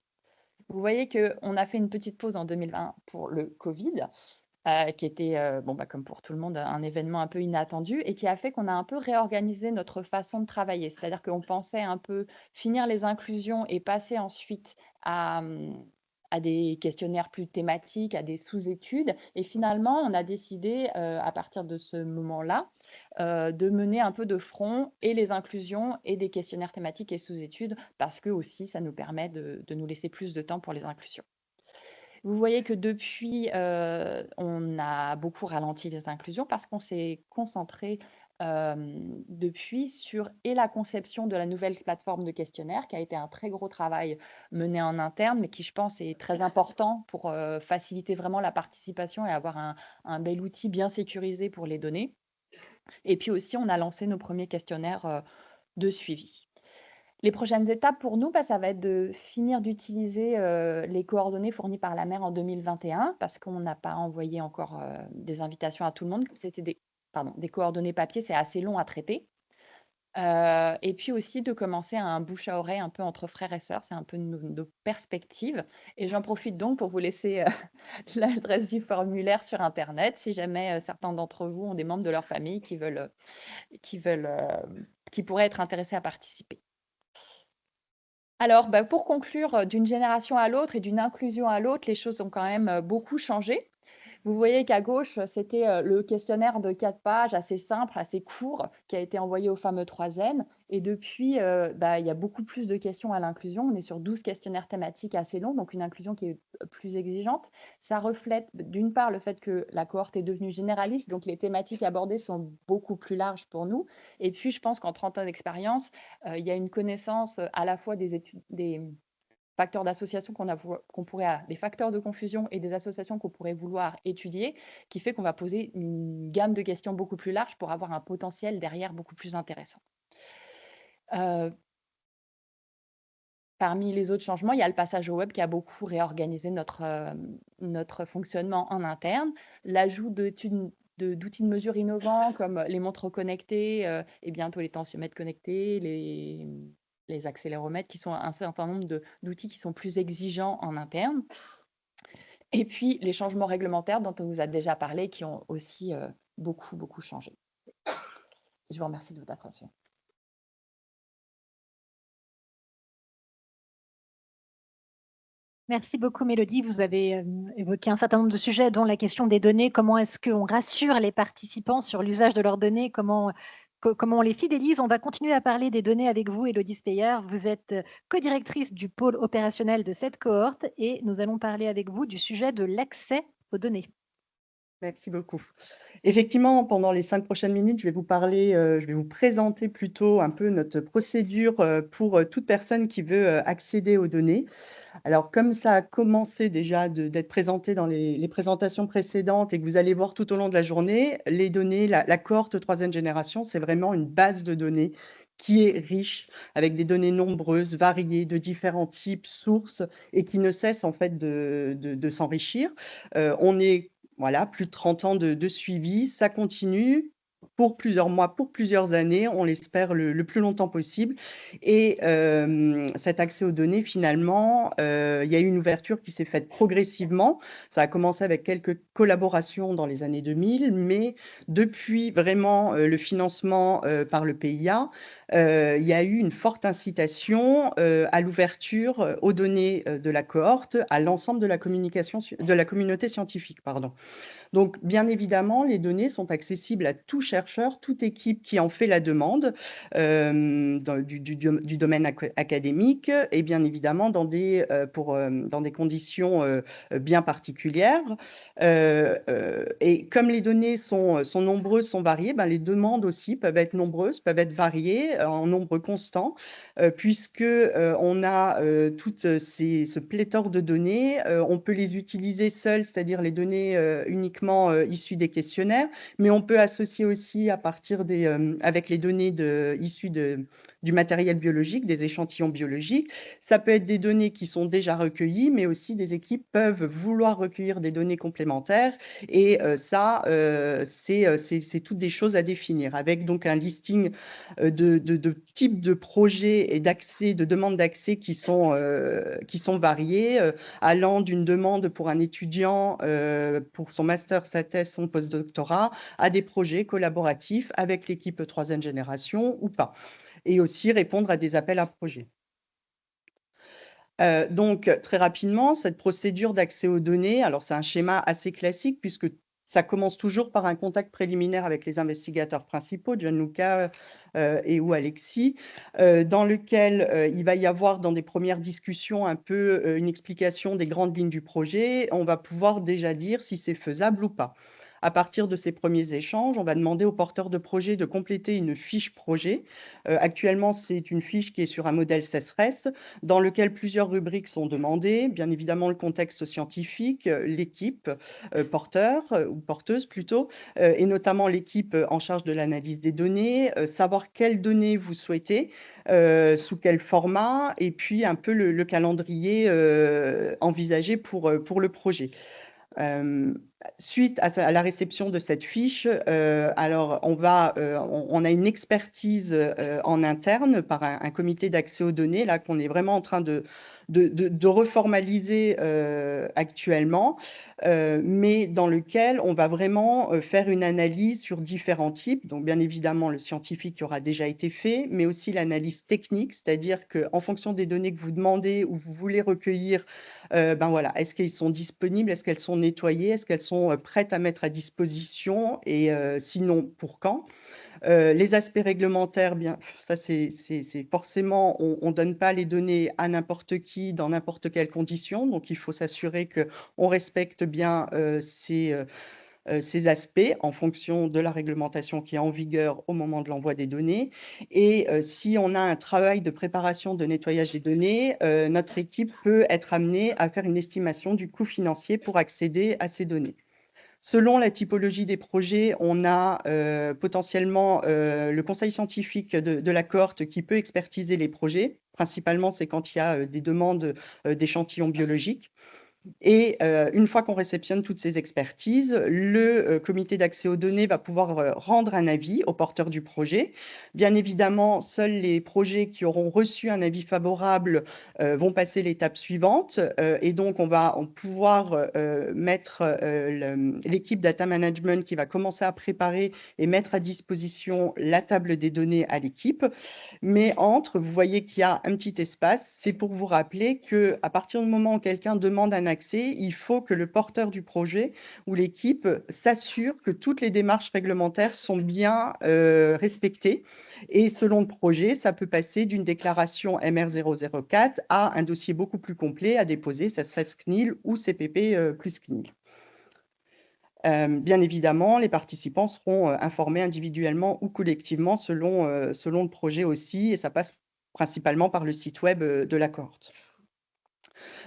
Vous voyez qu'on a fait une petite pause en 2020 pour le Covid, qui était, comme pour tout le monde, un événement un peu inattendu et qui a fait qu'on a un peu réorganisé notre façon de travailler. C'est-à-dire qu'on pensait un peu finir les inclusions et passer ensuite à à des questionnaires plus thématiques, à des sous-études. Et finalement, on a décidé, à partir de ce moment-là, de mener un peu de front et les inclusions et des questionnaires thématiques et sous-études, parce que aussi, ça nous permet de nous laisser plus de temps pour les inclusions. Vous voyez que depuis, on a beaucoup ralenti les inclusions parce qu'on s'est concentré, depuis sur et la conception de la nouvelle plateforme de questionnaire qui a été un très gros travail mené en interne, mais qui je pense est très important pour, faciliter vraiment la participation et avoir un bel outil bien sécurisé pour les données. Et puis aussi, on a lancé nos premiers questionnaires, de suivi. Les prochaines étapes pour nous, ça va être de finir d'utiliser, les coordonnées fournies par la mère en 2021 parce qu'on n'a pas envoyé encore, des invitations à tout le monde. Comme c'était des coordonnées papier, c'est assez long à traiter. Et puis aussi de commencer un bouche à oreille un peu entre frères et sœurs, c'est un peu nos perspectives et j'en profite donc pour vous laisser, l'adresse du formulaire sur internet si jamais, certains d'entre vous ont des membres de leur famille qui pourraient être intéressés à participer. Alors, pour conclure, d'une génération à l'autre et d'une inclusion à l'autre, les choses ont quand même, beaucoup changé. Vous voyez qu'à gauche, c'était, le questionnaire de 4 pages, assez simple, assez court, qui a été envoyé aux fameux 3N et depuis, il y a beaucoup plus de questions à l'inclusion. On est sur 12 questionnaires thématiques assez longs, donc une inclusion qui est, plus exigeante. Ça reflète, d'une part, le fait que la cohorte est devenue généraliste, donc les thématiques abordées sont beaucoup plus larges pour nous et puis je pense qu'en 30 ans d'expérience, il y a une connaissance, à la fois des facteurs d'association qu'on pourrait des facteurs de confusion et des associations qu'on pourrait vouloir étudier, qui fait qu'on va poser une gamme de questions beaucoup plus large pour avoir un potentiel derrière beaucoup plus intéressant. Parmi les autres changements, il y a le passage au web qui a beaucoup réorganisé notre fonctionnement en interne, l'ajout d'outils de mesure innovants comme les montres connectées, et bientôt les tensiomètres connectés, les accéléromètres, qui sont un certain nombre d'outils qui sont plus exigeants en interne. Et puis, les changements réglementaires dont on vous a déjà parlé, qui ont aussi beaucoup, beaucoup changé. Je vous remercie de votre attention. Merci beaucoup Mélodie. Vous avez évoqué un certain nombre de sujets, dont la question des données. Comment est-ce qu'on rassure les participants sur l'usage de leurs données? Comment on les fidélise? On va continuer à parler des données avec vous, Élodie Steyer. Vous êtes co-directrice du pôle opérationnel de cette cohorte et nous allons parler avec vous du sujet de l'accès aux données. Merci beaucoup. Effectivement, pendant les 5 prochaines minutes, je vais vous présenter plutôt un peu notre procédure, pour, toute personne qui veut, accéder aux données. Alors comme ça a commencé déjà d'être présenté dans les présentations précédentes et que vous allez voir tout au long de la journée, les données, la cohorte 3e génération, c'est vraiment une base de données qui est riche, avec des données nombreuses, variées, de différents types, sources et qui ne cesse en fait de s'enrichir. On est voilà, plus de 30 ans de suivi, ça continue pour plusieurs mois, pour plusieurs années, on l'espère le plus longtemps possible et cet accès aux données finalement, il y a eu une ouverture qui s'est faite progressivement. Ça a commencé avec quelques collaborations dans les années 2000, mais depuis vraiment, le financement, par le PIA, il y a eu une forte incitation, à l'ouverture, aux données, de la cohorte, à l'ensemble de la communauté scientifique, pardon. Donc, bien évidemment, les données sont accessibles à tout chercheur, toute équipe qui en fait la demande, du domaine académique et bien évidemment dans des conditions, bien particulières. Et comme les données sont nombreuses, sont variées, les demandes aussi peuvent être nombreuses, peuvent être variées, en nombre constant, puisque, on a, ce pléthore de données. On peut les utiliser seules, c'est-à-dire les données, uniquement issues des questionnaires, mais on peut associer aussi à partir avec les données issues du matériel biologique, des échantillons biologiques. Ça peut être des données qui sont déjà recueillies, mais aussi des équipes peuvent vouloir recueillir des données complémentaires et c'est toutes des choses à définir avec donc un listing de types de projets et d'accès, de demandes d'accès qui sont variées, allant d'une demande pour un étudiant pour son master, sa thèse, son postdoctorat, à des projets collaboratifs avec l'équipe 3e génération ou pas, et aussi répondre à des appels à projets. Donc, très rapidement, cette procédure d'accès aux données, alors c'est un schéma assez classique puisque ça commence toujours par un contact préliminaire avec les investigateurs principaux, Gianluca et ou Alexis, dans lequel il va y avoir dans des premières discussions un peu une explication des grandes lignes du projet. On va pouvoir déjà dire si c'est faisable ou pas. À partir de ces premiers échanges, on va demander aux porteurs de projet de compléter une fiche projet. Actuellement, c'est une fiche qui est sur un modèle CESRES dans lequel plusieurs rubriques sont demandées. Bien évidemment, le contexte scientifique, l'équipe porteur ou porteuse plutôt, et notamment l'équipe en charge de l'analyse des données, savoir quelles données vous souhaitez, sous quel format, et puis un peu le calendrier envisagé pour le projet. Suite à la réception de cette fiche, alors on a une expertise en interne par un comité d'accès aux données, là, qu'on est vraiment en train de reformaliser actuellement, mais dans lequel on va vraiment faire une analyse sur différents types. Donc, bien évidemment, le scientifique qui aura déjà été fait, mais aussi l'analyse technique, c'est-à-dire qu'en fonction des données que vous demandez ou vous voulez recueillir, ben voilà, est-ce qu'elles sont disponibles, est-ce qu'elles sont nettoyées, est-ce qu'elles sont prêtes à mettre à disposition et sinon, pour quand? Les aspects réglementaires, bien, ça c'est forcément, on ne donne pas les données à n'importe qui, dans n'importe quelles conditions. Donc, il faut s'assurer qu'on respecte bien ces aspects en fonction de la réglementation qui est en vigueur au moment de l'envoi des données. Et si on a un travail de préparation de nettoyage des données, notre équipe peut être amenée à faire une estimation du coût financier pour accéder à ces données. Selon la typologie des projets, on a potentiellement le conseil scientifique de la cohorte qui peut expertiser les projets. Principalement, c'est quand il y a des demandes d'échantillons biologiques. Et une fois qu'on réceptionne toutes ces expertises, le comité d'accès aux données va pouvoir rendre un avis au porteur du projet. Bien évidemment, seuls les projets qui auront reçu un avis favorable vont passer l'étape suivante. Et donc, on va pouvoir mettre l'équipe data management qui va commencer à préparer et mettre à disposition la table des données à l'équipe. Mais entre, vous voyez qu'il y a un petit espace. C'est pour vous rappeler qu'à partir du moment où quelqu'un demande un accès, il faut que le porteur du projet ou l'équipe s'assure que toutes les démarches réglementaires sont bien respectées. Et selon le projet, ça peut passer d'une déclaration MR004 à un dossier beaucoup plus complet à déposer, ça serait CNIL ou CPP plus CNIL. Bien évidemment, les participants seront informés individuellement ou collectivement selon le projet aussi, et ça passe principalement par le site web de la cohorte.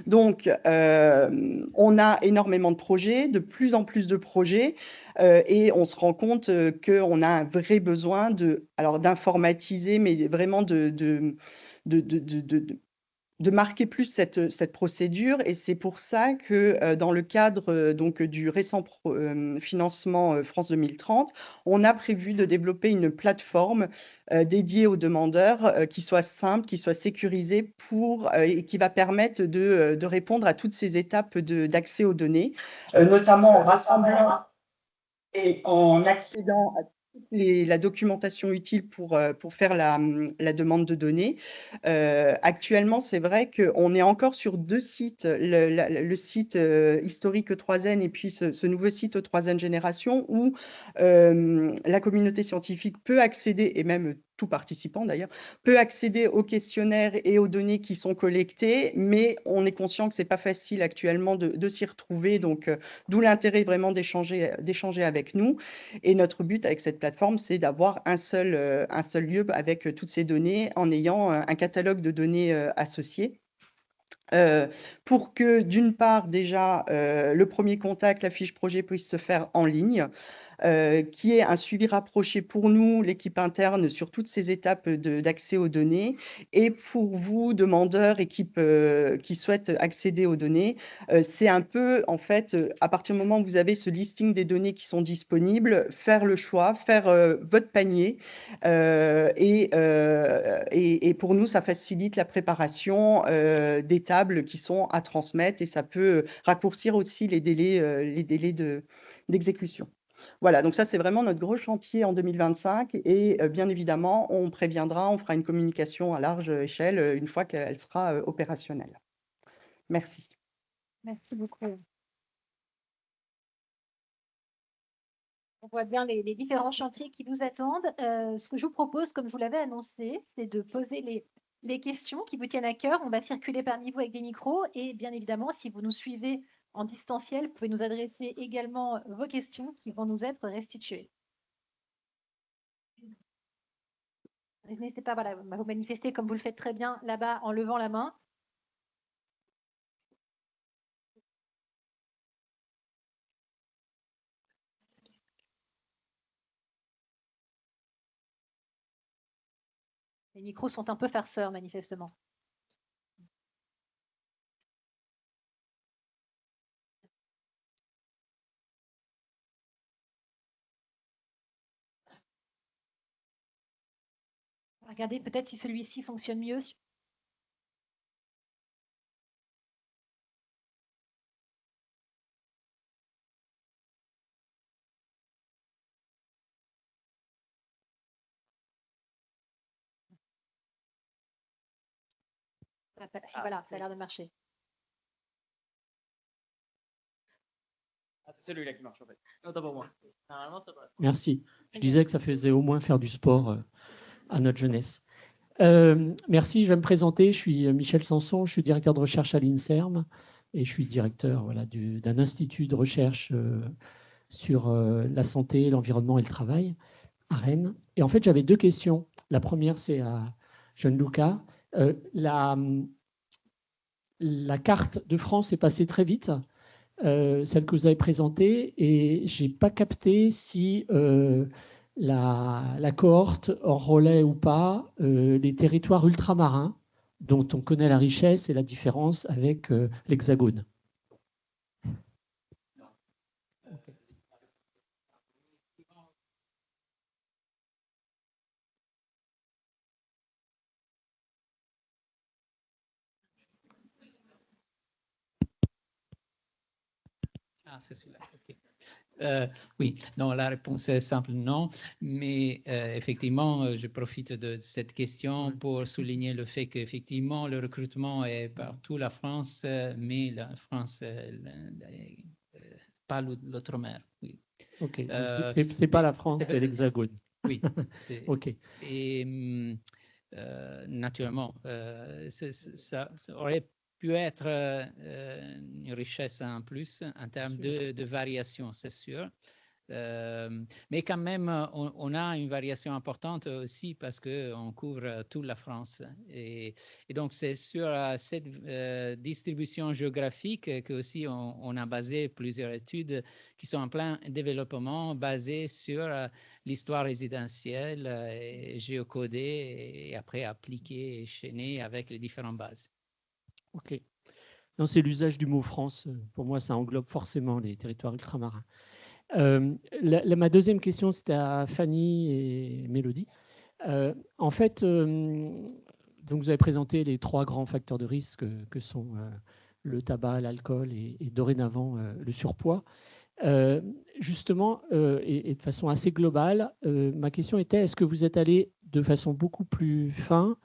Donc, on a énormément de projets, de plus en plus de projets, et on se rend compte qu'on a un vrai besoin d'informatiser, mais vraiment de marquer plus cette procédure. Et c'est pour ça que dans le cadre donc, du récent financement France 2030, on a prévu de développer une plateforme dédiée aux demandeurs qui soit simple, qui soit sécurisée et qui va permettre de répondre à toutes ces étapes d'accès aux données, notamment en rassemblant et en accédant à la documentation utile pour faire la demande de données. Actuellement, c'est vrai qu'on est encore sur deux sites, le site historique E3N et puis ce nouveau site E3N Génération où la communauté scientifique peut accéder, et même tout participant d'ailleurs, peut accéder aux questionnaires et aux données qui sont collectées, mais on est conscient que ce n'est pas facile actuellement de s'y retrouver, donc d'où l'intérêt vraiment d'échanger avec nous. Et notre but avec cette plateforme, c'est d'avoir un seul lieu avec toutes ces données en ayant un catalogue de données associés. Pour que d'une part déjà le premier contact, la fiche projet puisse se faire en ligne, qui est un suivi rapproché pour nous, l'équipe interne, sur toutes ces étapes d'accès aux données, et pour vous, demandeurs, équipe qui souhaitent accéder aux données, c'est un peu, en fait, à partir du moment où vous avez ce listing des données qui sont disponibles, faire le choix, faire votre panier, et pour nous, ça facilite la préparation des tables qui sont à transmettre, et ça peut raccourcir aussi les délais d'exécution. Voilà, donc ça, c'est vraiment notre gros chantier en 2025 et bien évidemment, on préviendra, on fera une communication à large échelle une fois qu'elle sera opérationnelle. Merci. Merci beaucoup. On voit bien les différents chantiers qui nous attendent. Ce que je vous propose, comme je vous l'avais annoncé, c'est de poser les questions qui vous tiennent à cœur. On va circuler parmi vous avec des micros et bien évidemment, si vous nous suivez en distanciel, vous pouvez nous adresser également vos questions qui vont nous être restituées. N'hésitez pas voilà, à vous manifester comme vous le faites très bien là-bas en levant la main. Les micros sont un peu farceurs, manifestement. Regardez peut-être si celui-ci fonctionne mieux. Voilà, ça a l'air de marcher. C'est celui-là qui marche en fait. Non, pas pour moi. Normalement, ça va. Merci. Je disais que ça faisait au moins faire du sport à notre jeunesse. Merci, je vais me présenter. Je suis Michel Sanson, je suis directeur de recherche à l'INSERM et je suis directeur d'un institut de recherche sur la santé, l'environnement et le travail à Rennes. Et en fait, j'avais deux questions. La première, c'est à Gianluca. La carte de France est passée très vite, celle que vous avez présentée, et je n'ai pas capté si la cohorte enrôlait ou pas les territoires ultramarins dont on connaît la richesse et la différence avec l'Hexagone. Ah, c'est celui-là. Okay. Oui, non, la réponse est simple, non. Mais effectivement, je profite de cette question pour souligner le fait qu'effectivement, le recrutement est partout la France, mais la France, pas l'outre-mer. Oui. Ok, c'est pas la France, c'est l'Hexagone. Oui, ok. Et naturellement, ça aurait pu être une richesse en plus en termes de variation, c'est sûr. Mais quand même, on a une variation importante aussi parce qu'on couvre toute la France. Et donc, c'est sur cette distribution géographique que aussi on a basé plusieurs études qui sont en plein développement, basées sur l'histoire résidentielle, géocodée et après appliquée et chaînée avec les différentes bases. Ok. Non, c'est l'usage du mot France. Pour moi, ça englobe forcément les territoires ultramarins. Ma deuxième question, c'était à Fanny et Mélodie. En fait, donc vous avez présenté les trois grands facteurs de risque que sont le tabac, l'alcool et dorénavant le surpoids. Justement, et de façon assez globale, ma question était, est-ce que vous êtes allé de façon beaucoup plus fine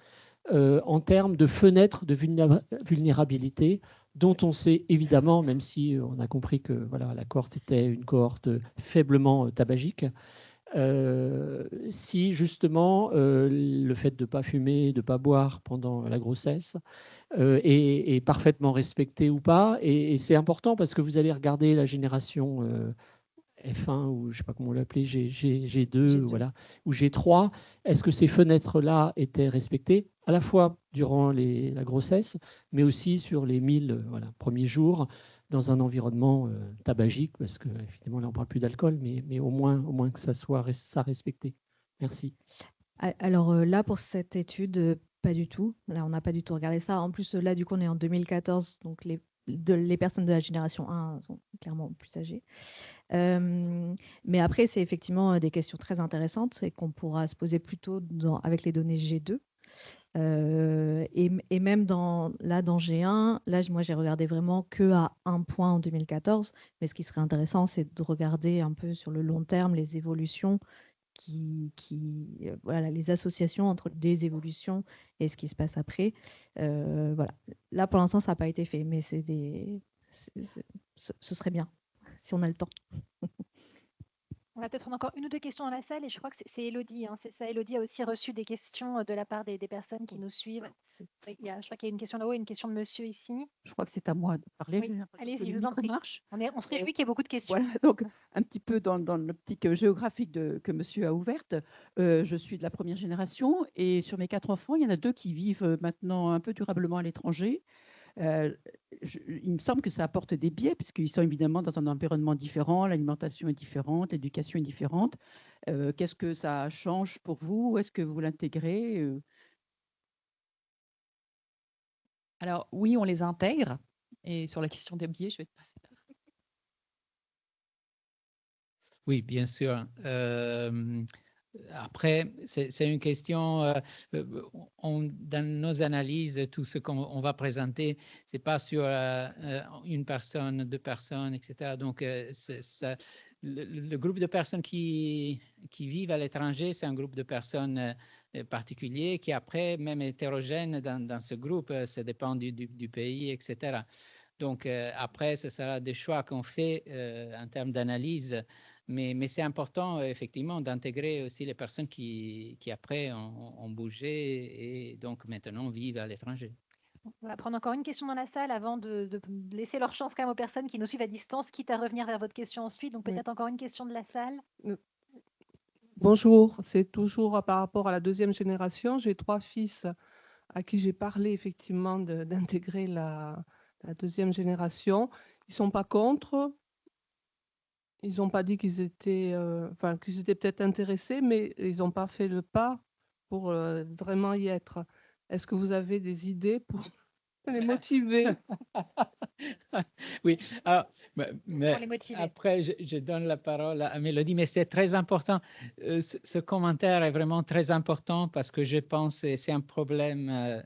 en termes de fenêtres de vulnérabilité dont on sait évidemment, même si on a compris que voilà, la cohorte était une cohorte faiblement tabagique, si justement le fait de ne pas fumer, de ne pas boire pendant la grossesse est parfaitement respecté ou pas. Et c'est important parce que vous allez regarder la génération F1 ou je ne sais pas comment on l'appelait, G2, voilà, ou G3. Est-ce que ces fenêtres-là étaient respectées à la fois durant la grossesse, mais aussi sur les 1000 premiers jours dans un environnement tabagique, parce que évidemment là on ne parle plus d'alcool, mais au moins que ça soit ça respecté. Merci. Alors là, pour cette étude, pas du tout. Là, on n'a pas du tout regardé ça. En plus, là, du coup, on est en 2014, donc les personnes de la génération 1 sont clairement plus âgées. Mais après, c'est effectivement des questions très intéressantes et qu'on pourra se poser plutôt avec les données G2. Et même dans G1, là, moi, j'ai regardé vraiment qu'à un point en 2014. Mais ce qui serait intéressant, c'est de regarder un peu sur le long terme les évolutions voilà, les associations entre les évolutions et ce qui se passe après. Voilà. Là, pour l'instant, ça n'a pas été fait, mais ce serait bien si on a le temps. On va peut-être prendre encore une ou deux questions dans la salle et je crois que c'est Élodie. Hein, c'est ça, Élodie a aussi reçu des questions de la part des personnes qui nous suivent. Je crois qu'il y a une question là-haut et une question de monsieur ici. Je crois que c'est à moi de parler. Oui, allez-y, je vous en prie. Marche. On se réjouit qu'il y ait beaucoup de questions. Voilà, donc un petit peu dans l'optique géographique que monsieur a ouverte, je suis de la première génération et sur mes 4 enfants, il y en a 2 qui vivent maintenant un peu durablement à l'étranger. Il me semble que ça apporte des biais, puisqu'ils sont évidemment dans un environnement différent, l'alimentation est différente, l'éducation est différente. Qu'est-ce que ça change pour vous? Est-ce que vous l'intégrez? Alors oui, on les intègre. Et sur la question des biais, je vais te passer. Oui, bien sûr. Après, c'est une question, dans nos analyses, tout ce qu'on va présenter, ce n'est pas sur une personne, 2 personnes, etc. Donc, le groupe de personnes qui vivent à l'étranger, c'est un groupe de personnes particulier qui après, même hétérogène dans ce groupe, ça dépend du pays, etc. Donc, après, ce sera des choix qu'on fait en termes d'analyse. Mais c'est important, effectivement, d'intégrer aussi les personnes qui après, ont bougé et donc maintenant vivent à l'étranger. On va prendre encore une question dans la salle avant de laisser leur chance quand même aux personnes qui nous suivent à distance, quitte à revenir vers votre question ensuite. Donc peut-être encore une question de la salle. Bonjour, c'est toujours par rapport à la 2e génération. J'ai 3 fils à qui j'ai parlé effectivement d'intégrer la 2e génération. Ils ne sont pas contre. Ils n'ont pas dit qu'ils étaient, qu'ils étaient peut-être intéressés, mais ils n'ont pas fait le pas pour vraiment y être. Est-ce que vous avez des idées pour les motiver? Oui, alors, mais Pour les motiver. après, je donne la parole à Mélodie, mais c'est très important. Ce commentaire est vraiment très important parce que je pense que c'est un problème,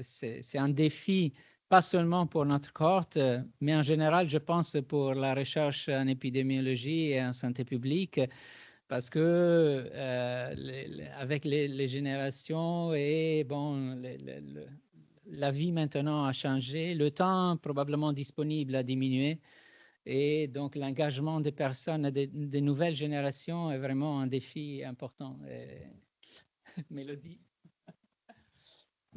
c'est un défi, pas seulement pour notre cohorte, mais en général, je pense pour la recherche en épidémiologie et en santé publique, parce que avec les générations et bon, la vie maintenant a changé, le temps probablement disponible a diminué et donc l'engagement des personnes, des nouvelles générations est vraiment un défi important. Mélodie.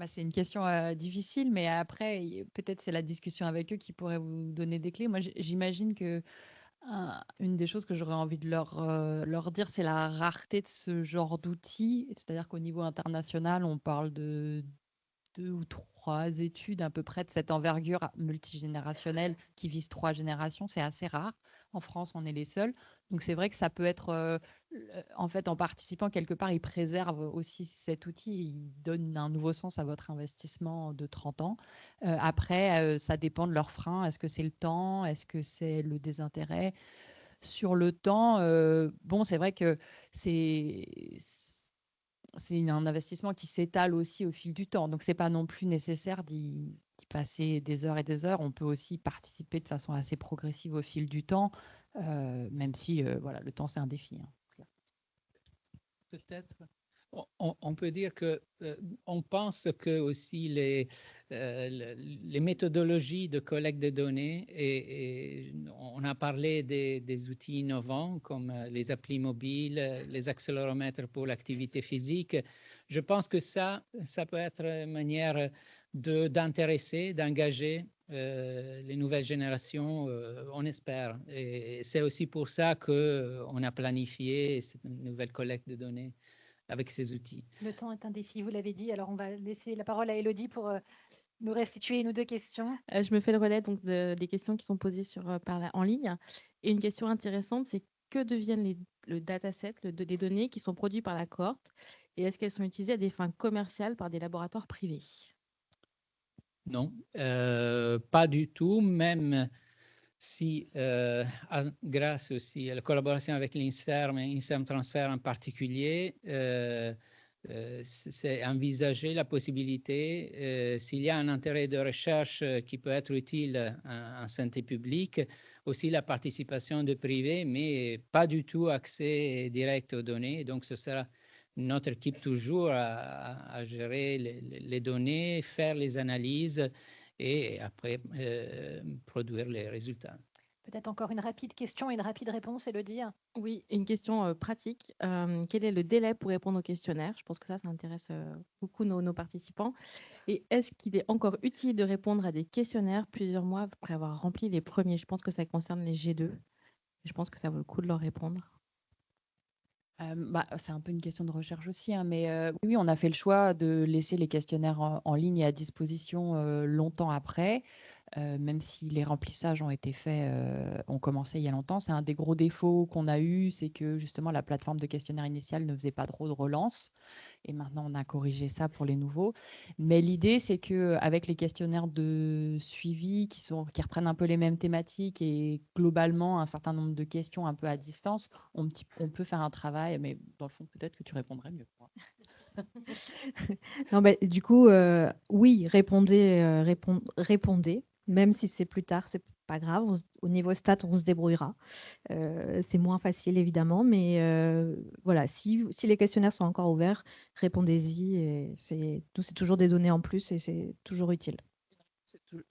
C'est une question difficile, mais après, peut-être c'est la discussion avec eux qui pourrait vous donner des clés. Moi, j'imagine que une des choses que j'aurais envie de leur dire, c'est la rareté de ce genre d'outils. C'est-à-dire qu'au niveau international, on parle de 2 ou 3 études à peu près de cette envergure multigénérationnelle qui visent 3 générations. C'est assez rare. En France, on est les seuls. Donc, c'est vrai que ça peut être, en fait, en participant quelque part, ils préservent aussi cet outil. Ils donnent un nouveau sens à votre investissement de 30 ans. Après, ça dépend de leurs freins. Est-ce que c'est le temps? Est-ce que c'est le désintérêt? Sur le temps, bon, c'est vrai que c'est un investissement qui s'étale aussi au fil du temps. Donc, ce n'est pas non plus nécessaire d'y passer des heures et des heures. On peut aussi participer de façon assez progressive au fil du temps, même si voilà, le temps, c'est un défi. Hein. Peut-être. On peut dire que on pense que aussi les méthodologies de collecte de données et on a parlé des outils innovants comme les applis mobiles, les accéléromètres pour l'activité physique. Je pense que ça peut être une manière d'intéresser, d'engager les nouvelles générations, on espère. Et c'est aussi pour ça qu'on a planifié cette nouvelle collecte de données avec ces outils. Le temps est un défi, vous l'avez dit. Alors, on va laisser la parole à Élodie pour nous restituer une ou deux questions. Je me fais le relais donc, des questions qui sont posées en ligne. Et une question intéressante, c'est que deviennent le dataset, des données qui sont produites par la cohorte et est-ce qu'elles sont utilisées à des fins commerciales par des laboratoires privés? Non, pas du tout, même si, grâce aussi à la collaboration avec l'INSERM et INSERM Transfer en particulier, c'est envisager la possibilité, s'il y a un intérêt de recherche qui peut être utile en santé publique, aussi la participation de privés, mais pas du tout accès direct aux données. Donc, ce sera notre équipe toujours à gérer les données, faire les analyses et après produire les résultats. Peut-être encore une rapide question et une rapide réponse, Élodie. Oui, une question pratique. Quel est le délai pour répondre au questionnaire? Je pense que ça intéresse beaucoup nos participants. Et est-ce qu'il est encore utile de répondre à des questionnaires plusieurs mois après avoir rempli les premiers? Je pense que ça concerne les G2. Je pense que ça vaut le coup de leur répondre. C'est un peu une question de recherche aussi, hein, mais oui, on a fait le choix de laisser les questionnaires en ligne et à disposition longtemps après, même si les remplissages ont été faits, ont commencé il y a longtemps. C'est un des gros défauts qu'on a eu, c'est que justement la plateforme de questionnaire initiale ne faisait pas trop de relance. Et maintenant, on a corrigé ça pour les nouveaux. Mais l'idée, c'est qu'avec les questionnaires de suivi qui reprennent un peu les mêmes thématiques et globalement un certain nombre de questions un peu à distance, on peut faire un travail, mais dans le fond, peut-être que tu répondrais mieux. Non, du coup, oui, répondez, même si c'est plus tard, c'est pas grave. Au niveau stats, on se débrouillera. C'est moins facile, évidemment, mais voilà, si les questionnaires sont encore ouverts, répondez-y. Et c'est toujours des données en plus et c'est toujours utile.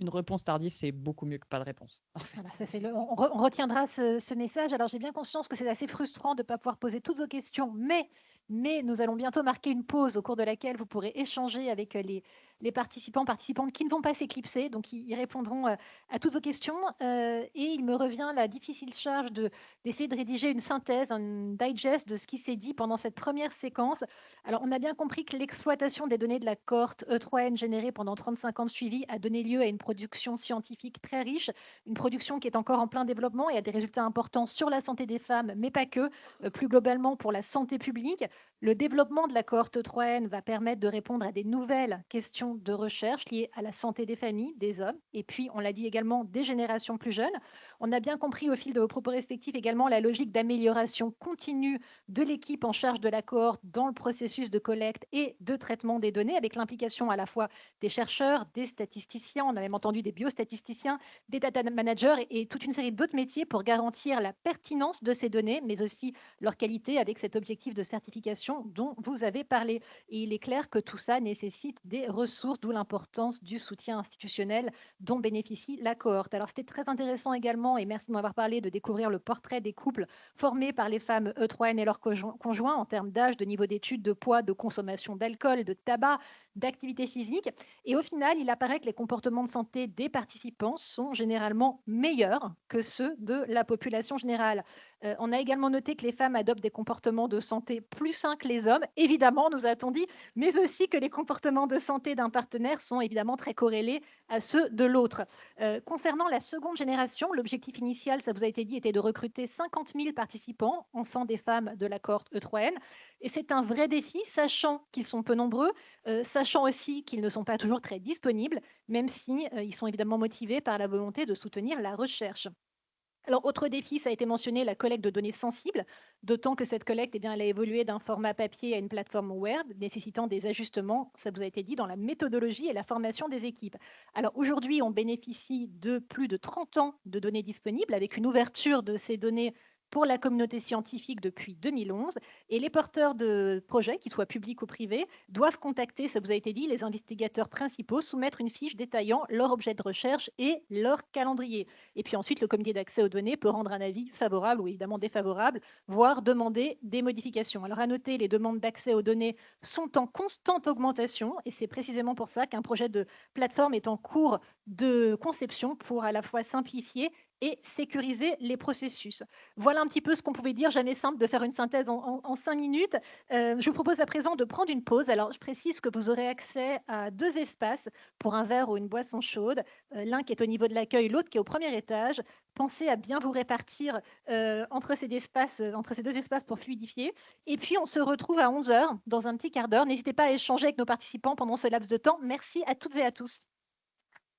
Une réponse tardive, c'est beaucoup mieux que pas de réponse. En fait. Voilà, on retiendra ce message. Alors, j'ai bien conscience que c'est assez frustrant de ne pas pouvoir poser toutes vos questions, mais nous allons bientôt marquer une pause au cours de laquelle vous pourrez échanger avec les participantes qui ne vont pas s'éclipser. Donc, ils répondront à toutes vos questions. Et il me revient la difficile charge d'essayer de rédiger une synthèse, un digest de ce qui s'est dit pendant cette première séquence. Alors, on a bien compris que l'exploitation des données de la cohorte E3N générée pendant 35 ans de suivi a donné lieu à une production scientifique très riche, une production qui est encore en plein développement et a des résultats importants sur la santé des femmes, mais pas que, plus globalement pour la santé publique. Le développement de la cohorte E3N va permettre de répondre à des nouvelles questions de recherche liées à la santé des familles, des hommes, et puis, on l'a dit également, des générations plus jeunes. On a bien compris au fil de vos propos respectifs également la logique d'amélioration continue de l'équipe en charge de la cohorte dans le processus de collecte et de traitement des données, avec l'implication à la fois des chercheurs, des statisticiens, on a même entendu des biostatisticiens, des data managers et toute une série d'autres métiers pour garantir la pertinence de ces données, mais aussi leur qualité avec cet objectif de certification dont vous avez parlé. Et il est clair que tout ça nécessite des ressources, d'où l'importance du soutien institutionnel dont bénéficie la cohorte. Alors, c'était très intéressant également, et merci de m'avoir parlé, de découvrir le portrait des couples formés par les femmes E3N et leurs conjoints en termes d'âge, de niveau d'études, de poids, de consommation d'alcool, de tabac, d'activité physique. Et au final, il apparaît que les comportements de santé des participants sont généralement meilleurs que ceux de la population générale. On a également noté que les femmes adoptent des comportements de santé plus sains que les hommes, évidemment, nous a-t-on dit, mais aussi que les comportements de santé d'un partenaire sont évidemment très corrélés à ceux de l'autre. Concernant la seconde génération, l'objectif initial, ça vous a été dit, était de recruter 50 000 participants, enfants des femmes de la cohorte E3N. Et c'est un vrai défi, sachant qu'ils sont peu nombreux, sachant aussi qu'ils ne sont pas toujours très disponibles, même si ils sont évidemment motivés par la volonté de soutenir la recherche. Alors, autre défi, ça a été mentionné, la collecte de données sensibles, d'autant que cette collecte, elle a évolué d'un format papier à une plateforme web, nécessitant des ajustements, ça vous a été dit, dans la méthodologie et la formation des équipes. Alors, aujourd'hui, on bénéficie de plus de 30 ans de données disponibles, avec une ouverture de ces données pour la communauté scientifique depuis 2011. Et les porteurs de projets, qu'ils soient publics ou privés, doivent contacter, ça vous a été dit, les investigateurs principaux, soumettre une fiche détaillant leur objet de recherche et leur calendrier. Et puis ensuite, le comité d'accès aux données peut rendre un avis favorable ou évidemment défavorable, voire demander des modifications. Alors à noter, les demandes d'accès aux données sont en constante augmentation et c'est précisément pour ça qu'un projet de plateforme est en cours de conception pour à la fois simplifier et sécuriser les processus. Voilà un petit peu ce qu'on pouvait dire. Jamais simple de faire une synthèse en 5 minutes. Je vous propose à présent de prendre une pause. Alors, je précise que vous aurez accès à 2 espaces pour un verre ou une boisson chaude. L'un qui est au niveau de l'accueil, l'autre qui est au premier étage. Pensez à bien vous répartir entre ces 2 espaces pour fluidifier. Et puis, on se retrouve à 11 h dans un petit quart d'heure. N'hésitez pas à échanger avec nos participants pendant ce laps de temps. Merci à toutes et à tous.